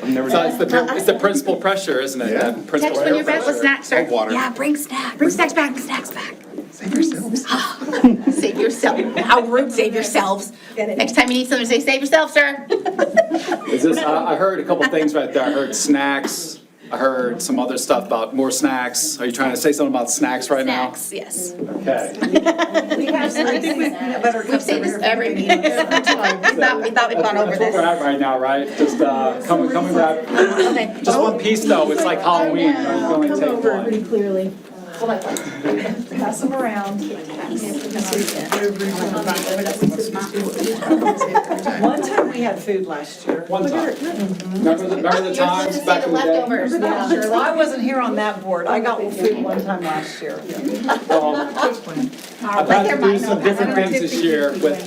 S4: never
S1: So
S4: done.
S1: it's the principal pressure, isn't it?
S4: Yeah.
S1: That principal
S8: Text when you're back with
S1: pressure.
S8: snacks, sir.
S4: Oh, water.
S8: Yeah, bring snacks. Bring snacks back, snacks back.
S4: Save yourselves.
S8: Save yourself. How rude, save yourselves. Next time you need something, say, save yourself, sir.
S1: Is this, I heard a couple things right there. I heard snacks. I heard some other stuff about more snacks. Are you trying to say something about snacks right now?
S8: Snacks, yes.
S1: Okay.
S5: We have some peanut butter
S8: We
S5: cups
S8: say
S5: over
S8: this
S5: here.
S8: every meeting. We thought we'd gone over
S1: That's where we're
S8: this.
S1: at right now, right? Just come and grab,
S8: Okay.
S1: just one piece though. It's like Halloween. You know, you can only take one.
S5: Clearly. Pass them around. One time we had food last year.
S1: One time. Remember the times back in the day?
S8: Leftovers.
S5: Well, I wasn't here on that board. I got food one time last year.
S1: Well, I've had to do some different things this year with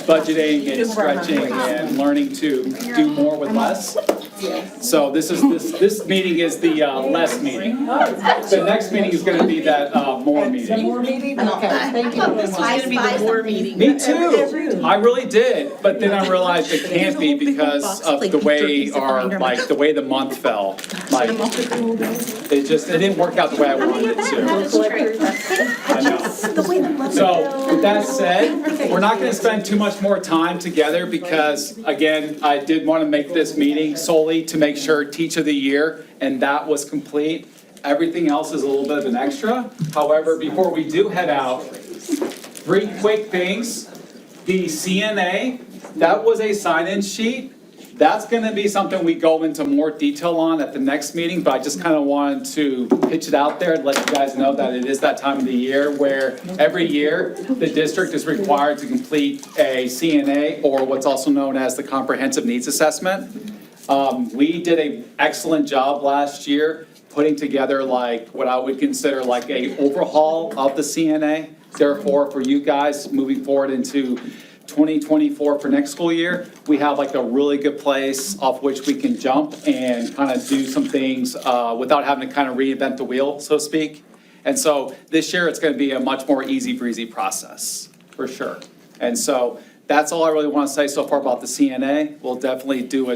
S1: budgeting and stretching and learning to do more with less. So this meeting is the less meeting. The next meeting is gonna be that more meeting.
S5: More meeting? Okay, thank you.
S8: This was gonna be the war meeting.
S1: Me too. I really did, but then I realized it can't be because of the way the way the month fell. Like, it didn't work out the way I wanted it to. I know. So with that said, we're not gonna spend too much more time together because, again, I did want to make this meeting solely to make sure Teach of the Year, and that was complete. Everything else is a little bit of an extra. However, before we do head out, 3 quick things. The CNA, that was a sign-in sheet. That's gonna be something we go into more detail on at the next meeting, but I just kind of wanted to pitch it out there and let you guys know that it is that time of the year where every year, the district is required to complete a CNA, or what's also known as the Comprehensive Needs Assessment. We did an excellent job last year putting together like what I would consider like a overhaul of the CNA. Therefore, for you guys moving forward into 2024 for next school year, we have like a really good place off which we can jump and kind of do some things without having to kind of reinvent the wheel, so to speak. And so this year, it's going to be a much more easy breezy process, for sure. And so that's all I really want to say so far about the CNA. We'll definitely do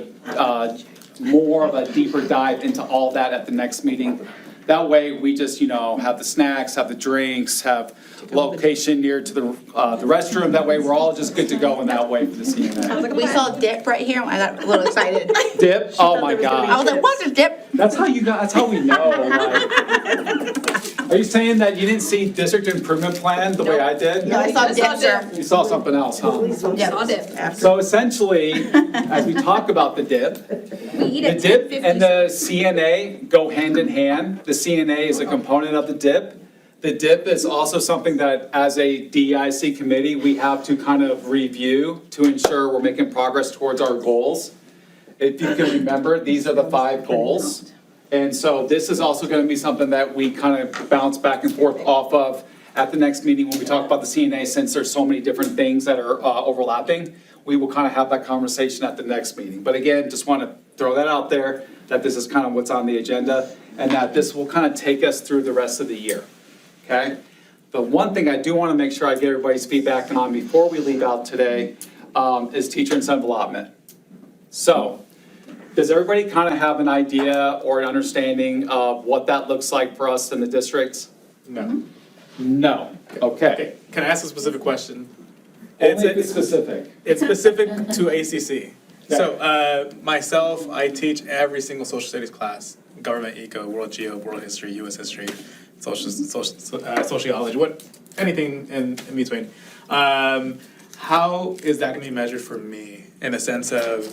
S1: more of a deeper dive into all that at the next meeting. That way, we just, have the snacks, have the drinks, have location near to the restroom. That way, we're all just good to go in that way for the CNA.
S8: We saw dip right here. I got a little excited.
S1: Dip? Oh, my
S8: I was
S1: God.
S8: like, what's a dip?
S1: That's how we know. Like, are you saying that you didn't see district improvement plan the way I did?
S8: No, I saw dip, sir.
S1: You saw something else, huh?
S8: Yeah.
S1: So essentially, as we talk about the dip, the dip and the CNA go hand in hand. The CNA is a component of the dip. The dip is also something that, as a DEIC committee, we have to kind of review to ensure we're making progress towards our goals. If you can remember, these are the 5 goals. And so this is also going to be something that we kind of bounce back and forth off of at the next meeting, when we talk about the CNA, since there's so many different things that are overlapping, we will kind of have that conversation at the next meeting. But again, just want to throw that out there, that this is kind of what's on the agenda, and that this will kind of take us through the rest of the year, okay? The one thing I do want to make sure I get everybody's feedback on before we leave out today is teacher incentive allotment. So, does everybody kind of have an idea or an understanding of what that looks like for us in the districts?
S9: No.
S1: No, okay.
S9: Can I ask a specific question?
S1: Only if it's specific.
S9: It's specific to ACC. So, myself, I teach every single social studies class: government, eco, world geo, world history, U.S. history, sociology, anything in between. How is that going to be measured for me in the sense of,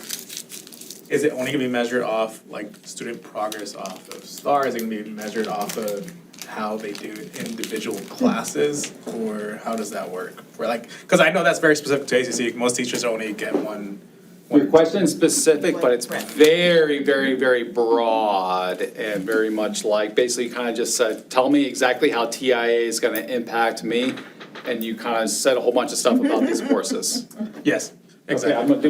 S9: is it only going to be measured off like student progress off of STAR? Is it going to be measured off of how they do individual classes, or how does that work? Because I know that's very specific to ACC. Most teachers only get one.
S1: Your question is specific, but it's very, very, very broad and very much like, basically kind of just said, tell me exactly how TIA is going to impact me. And you kind of said a whole bunch of stuff about these courses.
S9: Yes,
S1: Okay,
S9: exactly.
S1: I'm gonna do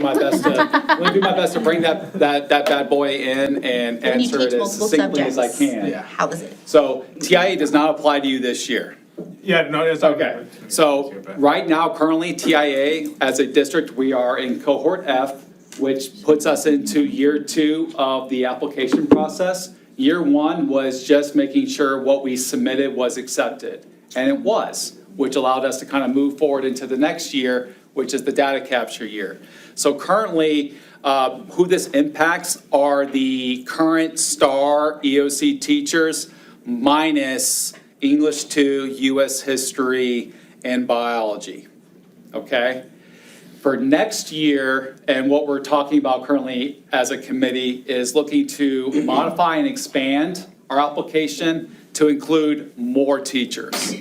S1: my best to bring that bad boy in and
S8: When you
S1: answer
S8: teach
S1: it as
S8: multiple
S1: succinctly as I
S8: subjects.
S1: can.
S9: Yeah.
S8: How is it?
S1: So TIA does not apply to you this year.
S9: Yeah, no, it's
S1: Okay, so right now, currently TIA, as a district, we are in cohort F, which puts us into year 2 of the application process. Year 1 was just making sure what we submitted was accepted, and it was, which allowed us to kind of move forward into the next year, which is the data capture year. So currently, who this impacts are the current STAR EOC teachers minus English 2, US history, and biology, okay? For next year, and what we're talking about currently as a committee is looking to modify and expand our application to include more teachers.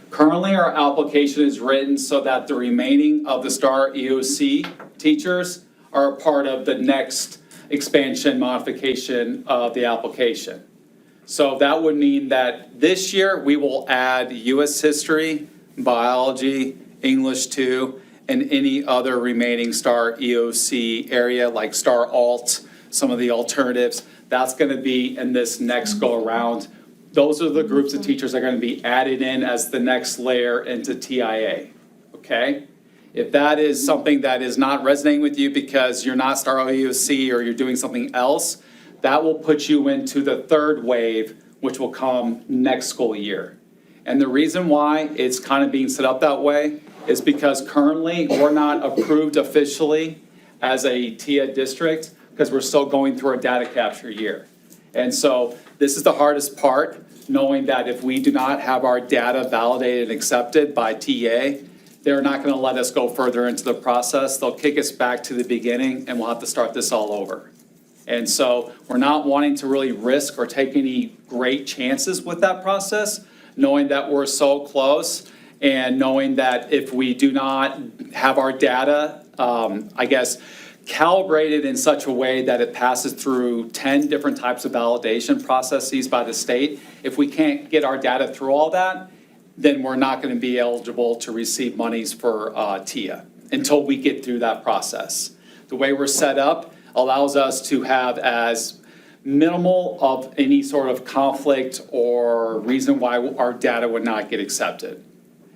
S1: Currently, our application is written so that the remaining of the STAR EOC teachers are a part of the next expansion modification of the application. So that would mean that this year, we will add US history, biology, English 2, and any other remaining STAR EOC area like STAR Alt, some of the alternatives. That's going to be in this next go-around. Those are the groups of teachers that are going to be added in as the next layer into TIA, okay? If that is something that is not resonating with you because you're not STAR EOC or you're doing something else, that will put you into the third wave, which will come next school year. And the reason why it's kind of being set up that way is because currently we're not approved officially as a TIA district because we're still going through our data capture year. And so this is the hardest part, knowing that if we do not have our data validated and accepted by TA, they're not going to let us go further into the process. They'll kick us back to the beginning and we'll have to start this all over. And so we're not wanting to really risk or take any great chances with that process, knowing that we're so close and knowing that if we do not have our data, calibrated in such a way that it passes through 10 different types of validation processes by the state, if we can't get our data through all that, then we're not going to be eligible to receive monies for TIA until we get through that process. The way we're set up allows us to have as minimal of any sort of conflict or reason why our data would not get accepted.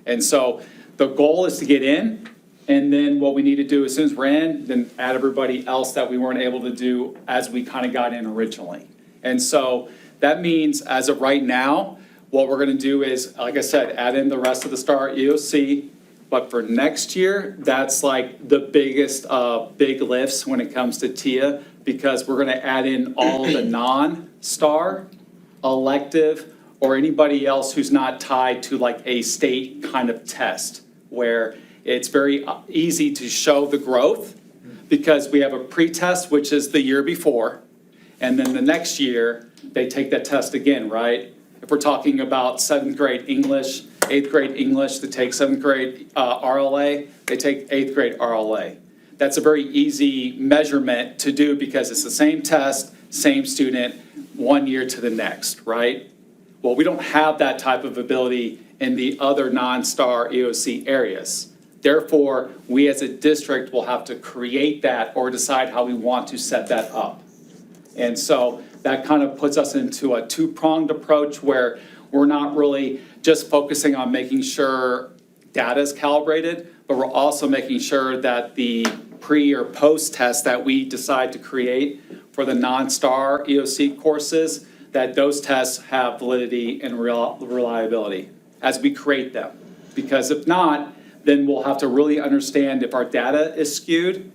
S1: And so the goal is to get in, and then what we need to do as soon as we're in, then add everybody else that we weren't able to do as we kind of got in originally. And so that means as of right now, what we're going to do is, like I said, add in the rest of the STAR EOC. But for next year, that's like the biggest big lifts when it comes to TIA, because we're going to add in all of the non-STAR, elective, or anybody else who's not tied to like a state kind of test, where it's very easy to show the growth because we have a pre-test, which is the year before, and then the next year, they take that test again, right? If we're talking about 7th grade English, 8th grade English, to take 7th grade RLA, they take 8th grade RLA. That's a very easy measurement to do because it's the same test, same student, 1 year to the next, right? Well, we don't have that type of ability in the other non-star EOC areas. Therefore, we as a district will have to create that or decide how we want to set that up. And so that kind of puts us into a two-pronged approach where we're not really just focusing on making sure data is calibrated, but we're also making sure that the pre or post test that we decide to create for the non-star EOC courses, that those tests have validity and reliability as we create them. Because if not, then we'll have to really understand if our data is skewed.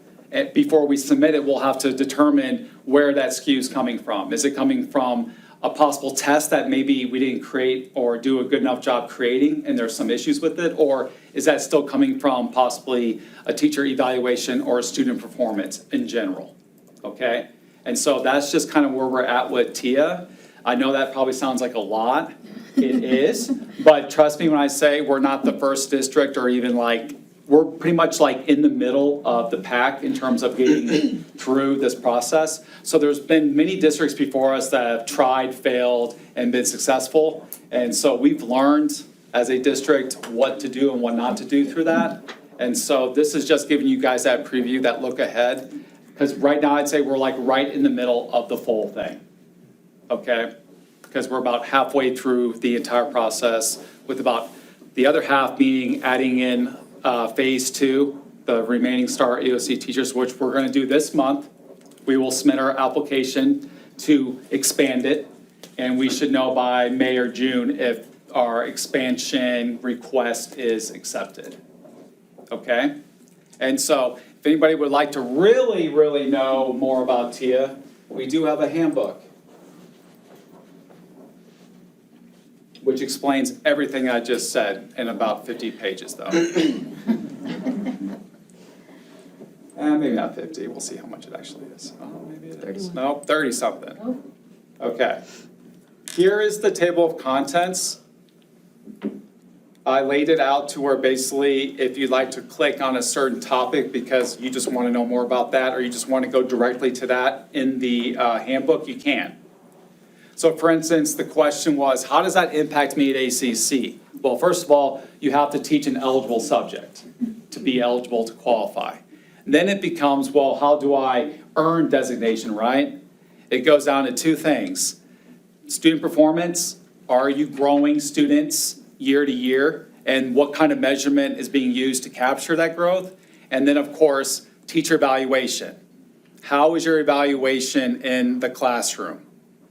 S1: Before we submit it, we'll have to determine where that skew is coming from. Is it coming from a possible test that maybe we didn't create or do a good enough job creating and there's some issues with it? Or is that still coming from possibly a teacher evaluation or a student performance in general? Okay? And so that's just kind of where we're at with TIA. I know that probably sounds like a lot. It is, but trust me when I say we're not the first district or even like, we're pretty much like in the middle of the pack in terms of getting through this process. So there's been many districts before us that have tried, failed, and been successful. And so we've learned as a district what to do and what not to do through that. And so this is just giving you guys that preview, that look ahead. Because right now I'd say we're like right in the middle of the full thing, okay? Because we're about halfway through the entire process with about the other half being adding in phase 2, the remaining star EOC teachers, which we're going to do this month. We will submit our application to expand it, and we should know by May or June if our expansion request is accepted. Okay? And so if anybody would like to really, really know more about TIA, we do have a handbook, which explains everything I just said in about 50 pages, though. Maybe not 50, we'll see how much it actually is. Oh, maybe it is.
S8: 31.
S1: No, 30-something. Okay. Here is the table of contents. I laid it out to where basically if you'd like to click on a certain topic because you just want to know more about that or you just want to go directly to that in the handbook, you can. So for instance, the question was, how does that impact me at ACC? Well, first of all, you have to teach an eligible subject to be eligible to qualify. Then it becomes, well, how do I earn designation, right? It goes down to two things. Student performance, are you growing students year to year? And what kind of measurement is being used to capture that growth? And then, of course, teacher evaluation. How is your evaluation in the classroom?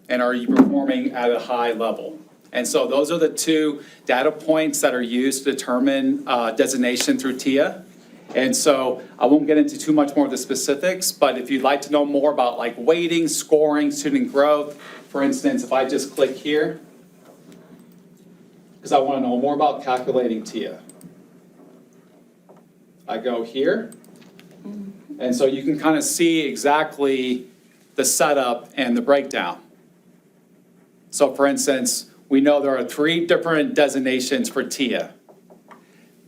S1: And are you performing at a high level? And so those are the two data points that are used to determine designation through TIA. And so I won't get into too much more of the specifics, but if you'd like to know more about like weighting, scoring, student growth, for instance, if I just click here, because I want to know more about calculating TIA. I go here, and so you can kind of see exactly the setup and the breakdown. So for instance, we know there are 3 different designations for TIA.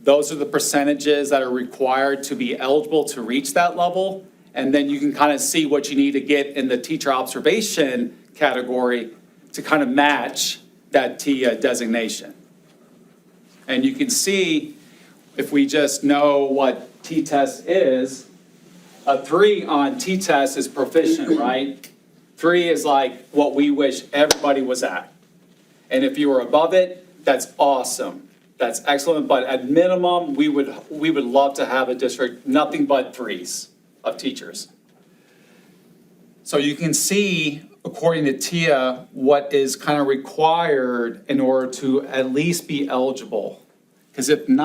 S1: Those are the percentages that are required to be eligible to reach that level. And then you can kind of see what you need to get in the teacher observation category to kind of match that TIA designation. And you can see, if we just know what T-test is, a 3 on T-test is proficient, right? 3 is like what we wish everybody was at. And if you were above it, that's awesome. That's excellent, but at minimum, we would love to have a district, nothing but 3s of teachers. So you can see, according to TIA, what is kind of required in order to at least be eligible. Because if you're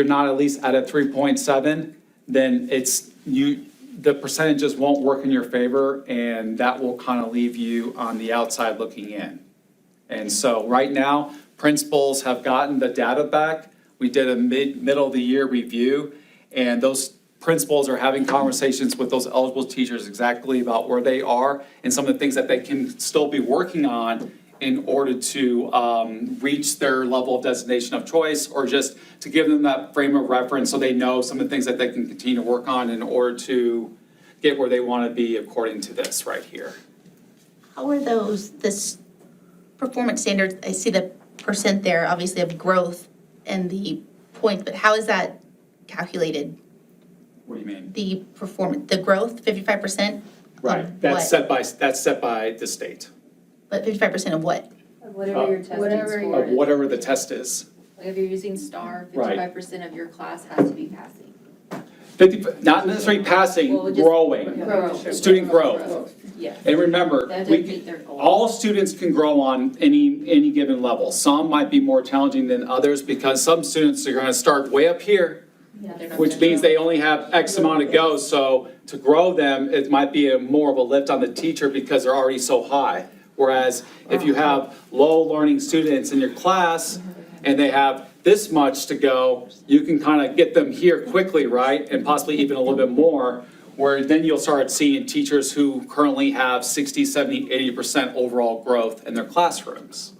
S1: not at least at a 3.7, then the percentages won't work in your favor, and that will kind of leave you on the outside looking in. And so right now, principals have gotten the data back. We did a middle of the year review, and those principals are having conversations with those eligible teachers exactly about where they are and some of the things that they can still be working on in order to reach their level of designation of choice, or just to give them that frame of reference so they know some of the things that they can continue to work on in order to get where they want to be according to this right here.
S8: How are those, this performance standards, I see the 55% there, obviously of growth and the point, but how is that calculated?
S1: What do you mean?
S8: The performance, the growth, 55%?
S1: Right,
S8: Of
S1: that's
S8: what?
S1: set by the state,
S8: But 55% of what?
S10: Whatever your testing
S6: Whatever
S10: score
S1: of
S10: is.
S1: whatever the test is.
S10: Like if you're using STAR,
S1: Right.
S10: 55% of your class has to be passing.
S1: 50, not necessarily passing,
S10: Well, just-
S1: growing.
S10: Growth.
S1: Student growth.
S10: Yes.
S1: And remember,
S10: They have to meet their goals.
S1: all students can grow on any given level. Some might be more challenging than others because some students are gonna start way up here,
S10: Yeah, they're not
S1: which
S10: gonna
S1: means
S10: grow.
S1: they only have X amount to go. So to grow them, it might be more of a lift on the teacher because they're already so high. Whereas if you have low learning students in your class and they have this much to go, you can kind of get them here quickly, right? And possibly even a little bit more, where then you'll start seeing teachers who currently have 60, 70, 80% overall growth in their classrooms.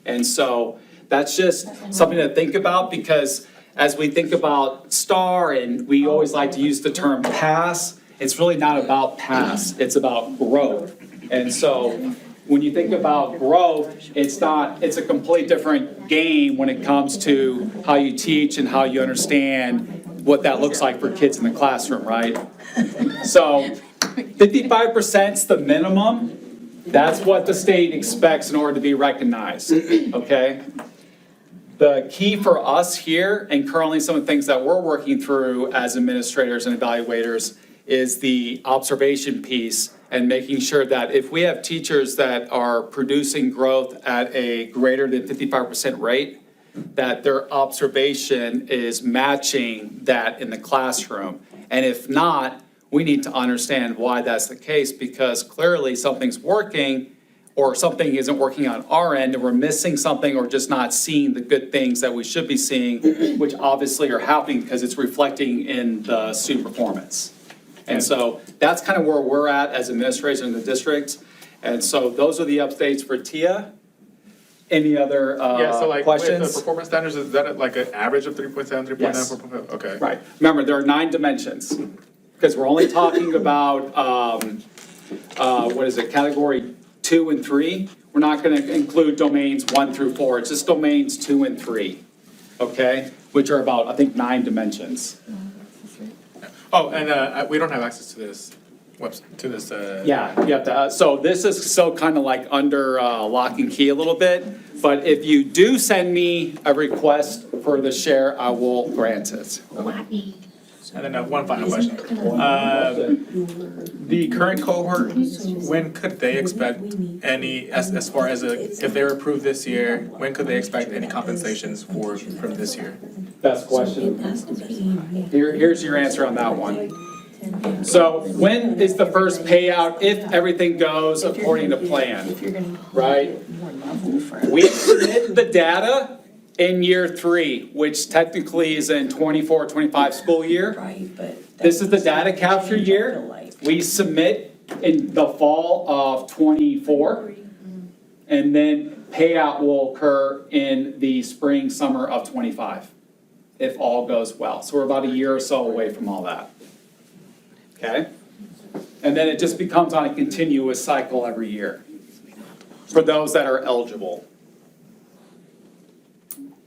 S1: And so that's just something to think about because as we think about STAR and we always like to use the term pass, it's really not about pass, it's about growth. And so when you think about growth, it's a complete different game when it comes to how you teach and how you understand what that looks like for kids in the classroom, right? So 55%'s the minimum. That's what the state expects in order to be recognized, okay? The key for us here, and currently some of the things that we're working through as administrators and evaluators, is the observation piece and making sure that if we have teachers that are producing growth at a greater than 55% rate, that their observation is matching that in the classroom. And if not, we need to understand why that's the case, because clearly something's working or something isn't working on our end, and we're missing something or just not seeing the good things that we should be seeing, which obviously are happening because it's reflecting in the student performance. And so that's kind of where we're at as administrators in the district. And so those are the updates for Tia. Any other
S9: Yeah, so like with the
S1: questions?
S9: performance standards, is that like an average of 3.7, 3.9,
S1: Yes.
S9: 4.5? Okay.
S1: Right. Remember, there are 9 dimensions, because we're only talking about, category 2 and 3. We're not gonna include domains 1 through 4, it's just domains 2 and 3, okay? Which are about, I think, 9 dimensions.
S9: Oh, and we don't have access to this website, to this.
S1: Yeah, you have to, so this is still kind of like under lock and key a little bit, but if you do send me a request for the share, I will grant it.
S9: And then one final question. The current cohort, when could they expect any, as far as if they're approved this year, when could they expect any compensations from this year?
S1: Best question. Here's your answer on that one. So when is the first payout if everything goes according to plan, right? We submit the data in year 3, which technically is in 24-25 school year. This is the data capture year. We submit in the fall of 24, and then payout will occur in the spring, summer of 25, if all goes well. So we're about a year or so away from all that. Okay? And then it just becomes on a continuous cycle every year for those that are eligible.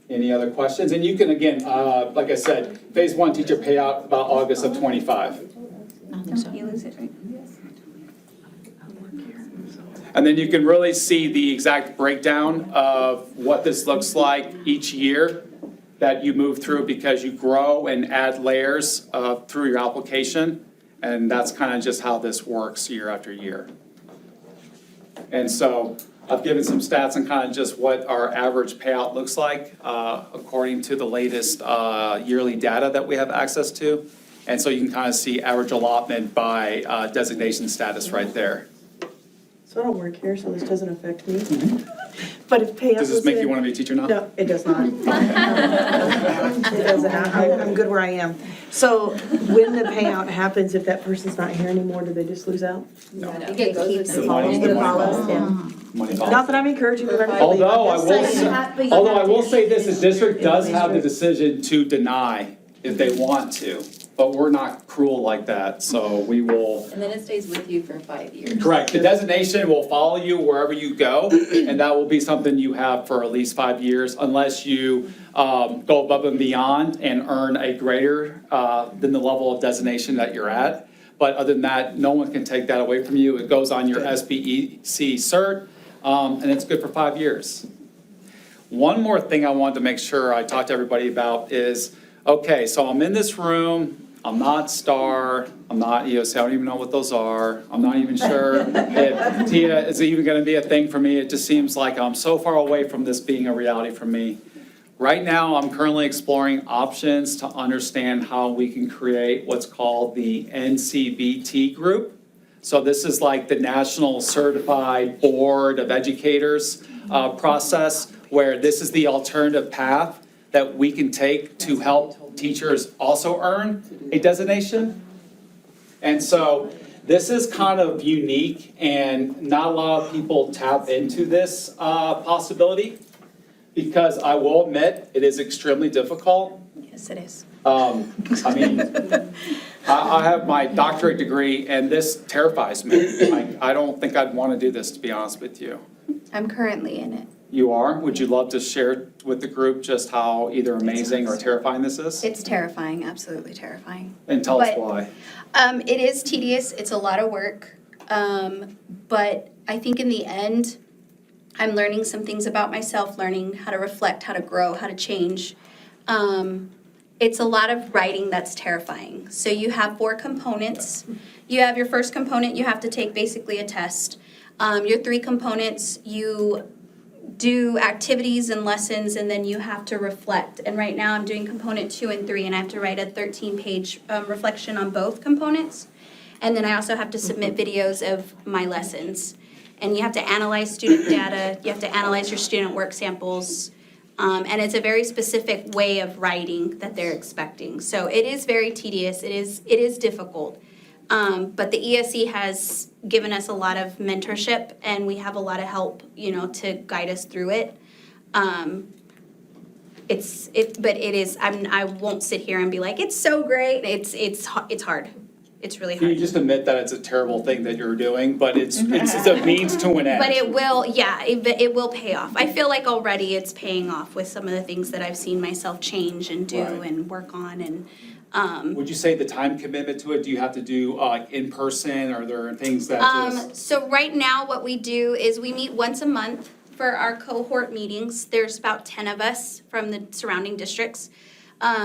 S1: Any other questions? And you can, again, like I said, phase 1 teacher payout about August of 25.
S2: You lose it, right?
S1: And then you can really see the exact breakdown of what this looks like each year that you move through, because you grow and add layers through your application. And that's kind of just how this works year after year. And so I've given some stats on kind of just what our average payout looks like according to the latest yearly data that we have access to. And so you can kind of see average allotment by designation status right there.
S11: So I don't work here, so this doesn't affect me. But if payout
S1: Does this
S11: was
S1: make you
S11: in-
S1: want to be a teacher now?
S11: No, it does not. It doesn't. I'm good where I am. So when the payout happens, if that person's not here anymore, do they just lose out?
S10: It keeps
S1: The money- the money
S10: follows
S1: follows. Money follows.
S11: Not that I'm encouraging everybody to leave.
S1: Although I
S11: I'm just
S1: will
S11: saying.
S1: say, although I will say this, the district does have the decision to deny if they want to. but we're not cruel like that, so we will.
S10: And then it stays with you for 5 years.
S1: Correct, the designation will follow you wherever you go, and that will be something you have for at least 5 years, unless you go above and beyond and earn a greater than the level of designation that you're at. But other than that, no one can take that away from you. It goes on your SBEC cert, and it's good for 5 years. One more thing I wanted to make sure I talked to everybody about is, okay, so I'm in this room, I'm not STAR, I'm not EOC, I don't even know what those are. I'm not even sure if TIA is even gonna be a thing for me. It just seems like I'm so far away from this being a reality for me. Right now, I'm currently exploring options to understand how we can create what's called the NCBT group. So this is like the National Certified Board of Educators process, where this is the alternative path that we can take to help teachers also earn a designation. And so this is kind of unique, and not a lot of people tap into this possibility, because I will admit, it is extremely difficult.
S8: Yes, it is.
S1: I mean, I have my doctorate degree, and this terrifies me. I don't think I'd want to do this, to be honest with you.
S8: I'm currently in it.
S1: You are? Would you love to share with the group just how either amazing or terrifying this is?
S8: It's terrifying, absolutely terrifying.
S1: And tell us
S8: but-
S1: why.
S8: It is tedious, it's a lot of work, but I think in the end, I'm learning some things about myself, learning how to reflect, how to grow, how to change. It's a lot of writing that's terrifying. So you have 4 components. You have your first component, you have to take basically a test. Your 3 components, you do activities and lessons, and then you have to reflect. And right now I'm doing component 2 and 3, and I have to write a 13-page reflection on both components. And then I also have to submit videos of my lessons. And you have to analyze student data, you have to analyze your student work samples, and it's a very specific way of writing that they're expecting. So it is very tedious, it is difficult. But the ESE has given us a lot of mentorship, and we have a lot of help, to guide us through it. But it is, I won't sit here and be like, it's so great, it's hard. It's really
S1: You
S8: hard.
S1: just admit that it's a terrible thing that you're doing, but it's a means to an end.
S8: But it will, it will pay off. I feel like already it's paying off with some of the things that I've seen myself change and do
S1: Right.
S8: and work on, and,
S1: Would you say the time commitment to it, do you have to do in person, or are there things that just?
S8: So right now, what we do is we meet once a month for our cohort meetings. There's about 10 of us from the surrounding districts.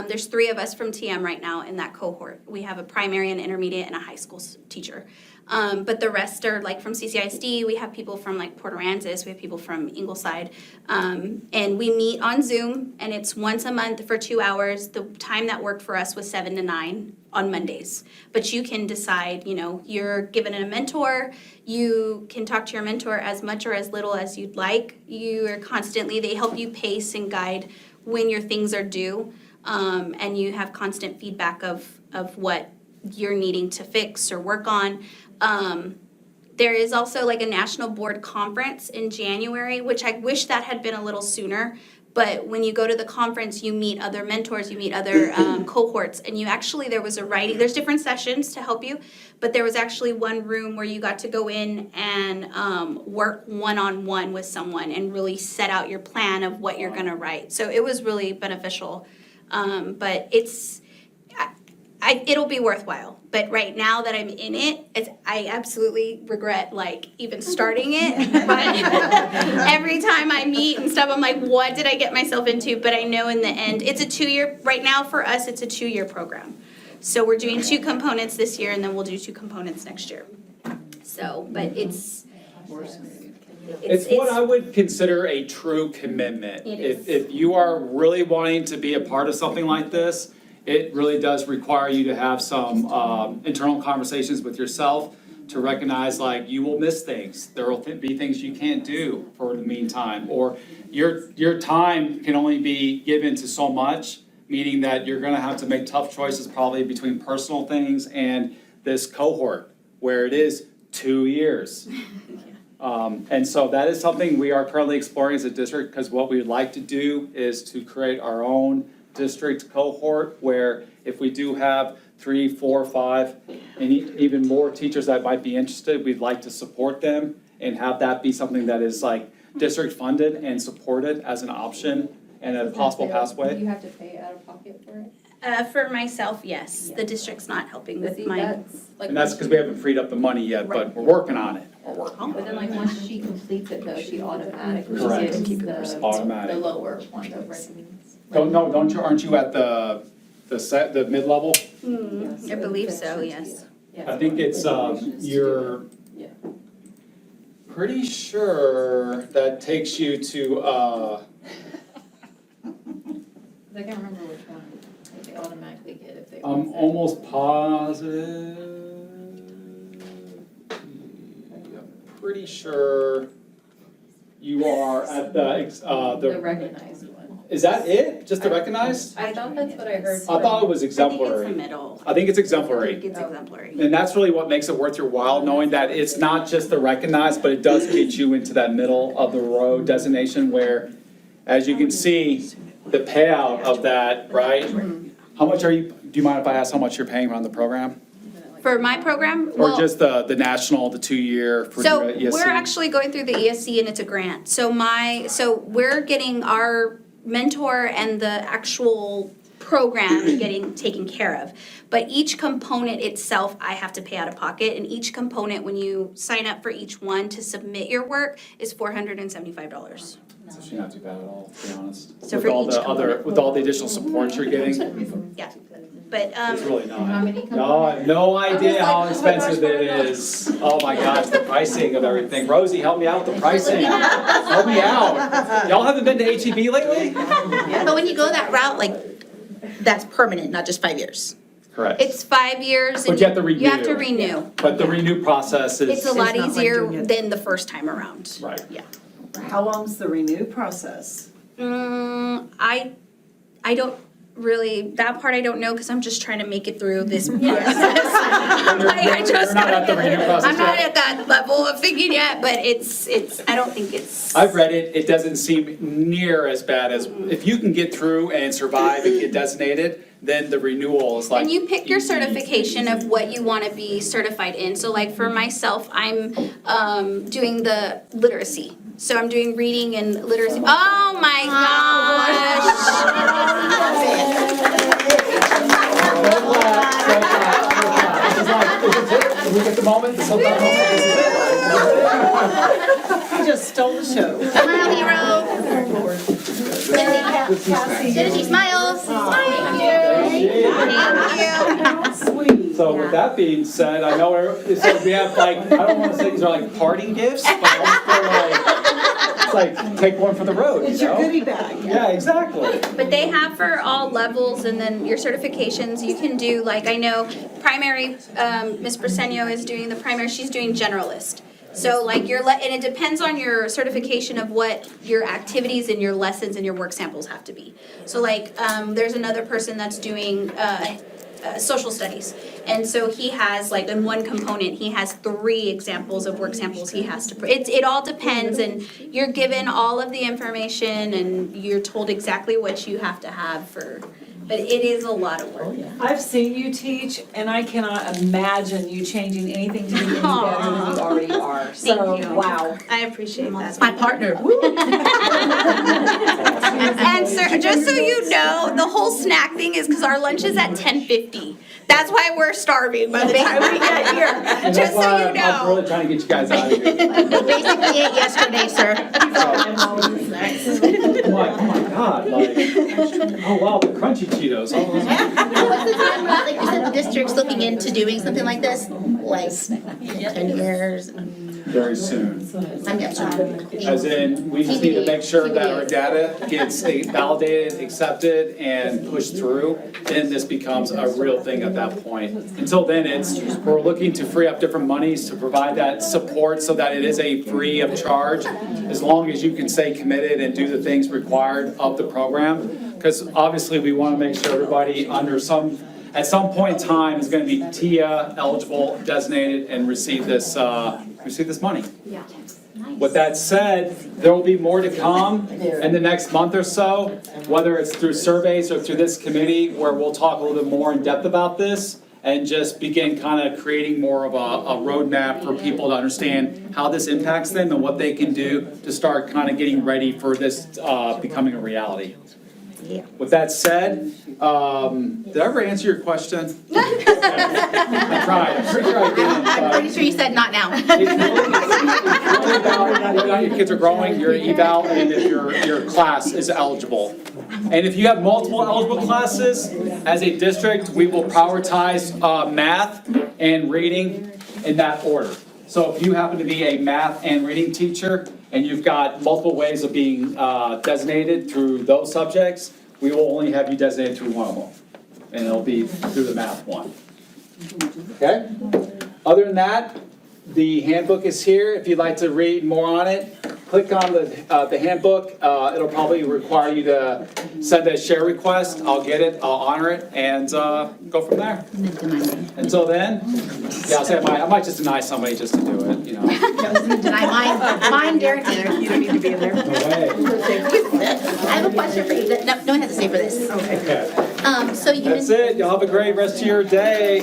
S8: There's 3 of us from TM right now in that cohort. We have a primary and intermediate and a high school teacher. But the rest are like from CCISD, we have people from like Port Aransas, we have people from Ingleside. And we meet on Zoom, and it's once a month for 2 hours. The time that worked for us was 7 to 9 on Mondays. But you can decide, you're given a mentor, you can talk to your mentor as much or as little as you'd like. They help you pace and guide when your things are due. And you have constant feedback of what you're needing to fix or work on. There is also like a national board conference in January, which I wish that had been a little sooner. But when you go to the conference, you meet other mentors, you meet other cohorts, and there was there's different sessions to help you, but there was actually one room where you got to go in and work one-on-one with someone and really set out your plan of what you're gonna write. So it was really beneficial. But it'll be worthwhile. But right now that I'm in it, I absolutely regret even starting it. But every time I meet and stuff, I'm like, what did I get myself into? But I know in the end, it's a 2-year, right now for us, it's a 2-year program. So we're doing 2 components this year, and then we'll do 2 components next year. So, but it's
S1: what I would consider a true commitment.
S8: It is.
S1: If you are really wanting to be a part of something like this, it really does require you to have some internal conversations with yourself to recognize you will miss things. There will be things you can't do for the meantime, or your time can only be given to so much, meaning that you're gonna have to make tough choices probably between personal things and this cohort, where it is 2 years. And so that is something we are currently exploring as a district, because what we would like to do is to create our own district cohort, where if we do have 3, 4, 5, and even more teachers that might be interested, we'd like to support them and have that be something that is like district funded and supported as an option and a possible
S10: Do
S1: pathway.
S10: you have to pay out of pocket for it?
S8: For myself, yes, the district's not helping with
S10: See,
S8: mine.
S10: that's like
S1: And that's because we haven't freed up the money yet, but we're working on it. We're working on
S10: But
S1: it.
S10: then like once she completes it though, she automatically
S1: Correct.
S10: gets
S1: Automatic.
S10: the lower one of recommends.
S1: Aren't you at the mid-level?
S8: I believe so, yes.
S10: Yeah.
S1: I think it's, you're
S10: Yeah.
S1: pretty sure that takes you to,
S10: I can't remember which one, like they automatically get if they.
S1: I'm almost positive. I'm pretty sure you are at
S10: The
S1: the,
S10: recognized one.
S1: is that it? Just the recognized?
S10: I thought that's what I heard.
S1: I thought it was
S8: I think it's the
S1: exemplary.
S8: middle.
S1: I think it's
S8: I
S1: exemplary.
S8: think it's exemplary.
S1: And that's really what makes it worth your while, knowing that it's not just the recognized, but it does get you into that middle of the road designation where, as you can see, the payout of that, right? How much do you mind if I ask how much you're paying around the program?
S8: For my program,
S1: Or
S8: well,
S1: just the national, the 2-year for
S8: so
S1: your ESC?
S8: we're actually going through the ESC and it's a grant. So we're getting our mentor and the actual program getting taken care of. But each component itself, I have to pay out of pocket, and each component, when you sign up for each one to submit your work, is $475.
S1: It's actually not too bad at all, to be honest.
S8: So
S1: With
S8: for
S1: all
S8: each
S1: the
S8: component.
S1: with all the additional support you're getting,
S8: Yeah, but,
S1: it's really not.
S10: How many
S1: No, I have no idea how
S10: I was like,
S1: expensive
S10: oh my
S1: it
S10: gosh,
S1: is. Oh my gosh, the pricing of everything. Rosie, help me out with the pricing. Help me out. Y'all haven't been to HEB lately?
S12: But when you go that route, like, that's permanent, not just 5 years.
S1: Correct.
S8: it's 5 years and
S1: But you have to
S8: you have to
S1: renew.
S8: renew.
S1: But the renew process is.
S8: It's a lot
S11: It's not like
S8: easier
S11: doing it-
S8: than the first time around.
S1: Right.
S8: Yeah.
S13: How long's the renew process?
S8: I don't really, that part I don't know, because I'm just trying to make it through this process. I'm like, I just
S1: You're not at the renew process
S8: I'm not
S1: yet?
S8: at that level of thinking yet, but it's, I don't think it's.
S1: I've read it, it doesn't seem near as bad as, if you can get through and survive and get designated, then the renewal is like.
S8: And you pick your
S1: easy.
S8: certification of what you want to be certified in. So like for myself, I'm doing the literacy. So I'm doing reading and literacy. Oh my
S1: This is like, this is it, can we get the moment, the sometime moment, this is it.
S13: You just stole the show.
S8: Smile, hero. Synergy smiles. Thank you.
S1: So with that being said, I know so we have like, I don't wanna say these are like parting gifts, but also like, it's like, take one for the road, you
S13: It's your
S1: know?
S13: goodie bag.
S1: Yeah, exactly.
S8: But they have for all levels, and then your certifications, you can do, like, I know primary, Ms. Briseño is doing the primary, she's doing generalist. So like and it depends on your certification of what your activities and your lessons and your work samples have to be. So like, there's another person that's doing, social studies. And so he has, like, in one component, he has 3 examples of work samples he has to, it all depends, and you're given all of the information, and you're told exactly what you have to have for, but it is a lot of work.
S13: I've seen you teach, and I cannot imagine you changing anything to be any better than you already are. So,
S8: Thank you.
S13: wow.
S8: I appreciate that.
S12: My partner.
S8: And sir, just so you know, the whole snack thing is because our lunch is at 10:50. That's why we're starving by the time we get here,
S1: And
S8: just
S1: that's
S8: so
S1: why
S8: you
S1: I'm
S8: know.
S1: really trying to get you guys out of here.
S12: Basically ate yesterday, sir.
S1: I'm like, oh my God, like, oh wow, the crunchy Cheetos. Oh,
S12: What's the time, like you said, the district's looking into doing something like this? Like, 10 years?
S1: very soon.
S12: I'm
S1: As in, we just need to make sure that our data gets validated, accepted, and pushed through, then this becomes a real thing at that point. Until then, we're looking to free up different monies to provide that support so that it is a free of charge, as long as you can stay committed and do the things required of the program. Because obviously, we want to make sure everybody at some point in time is going to be TIA eligible, designated, and receive this money.
S8: Yeah.
S1: With that said, there will be more to come in the next month or so, whether it's through surveys or through this committee, where we'll talk a little bit more in depth about this, and just begin kind of creating more of a roadmap for people to understand how this impacts them and what they can do to start kind of getting ready for this becoming a reality.
S12: Yeah.
S1: With that said, did I ever answer your question? I tried, I'm pretty sure I did.
S12: I'm pretty sure you said not now.
S1: It's really about whether or not your kids are growing, your eval, and if your class is eligible. And if you have multiple eligible classes, as a district, we will prioritize math and reading in that order. So if you happen to be a math and reading teacher, and you've got multiple ways of being designated through those subjects, we will only have you designated through one of them. And it'll be through the math one. Okay? Other than that, the handbook is here. If you'd like to read more on it, click on the handbook. It'll probably require you to send a share request. I'll get it, I'll honor it, and go from there. Until then, yeah, I'll say I might just deny somebody just to do it, you know.
S12: Deny mine guaranteed.
S11: You don't need to be in there.
S1: No way.
S12: I have a question for you. No one has to stay for this.
S1: Okay.
S12: So you.
S1: That's it. Y'all have a great rest of your day.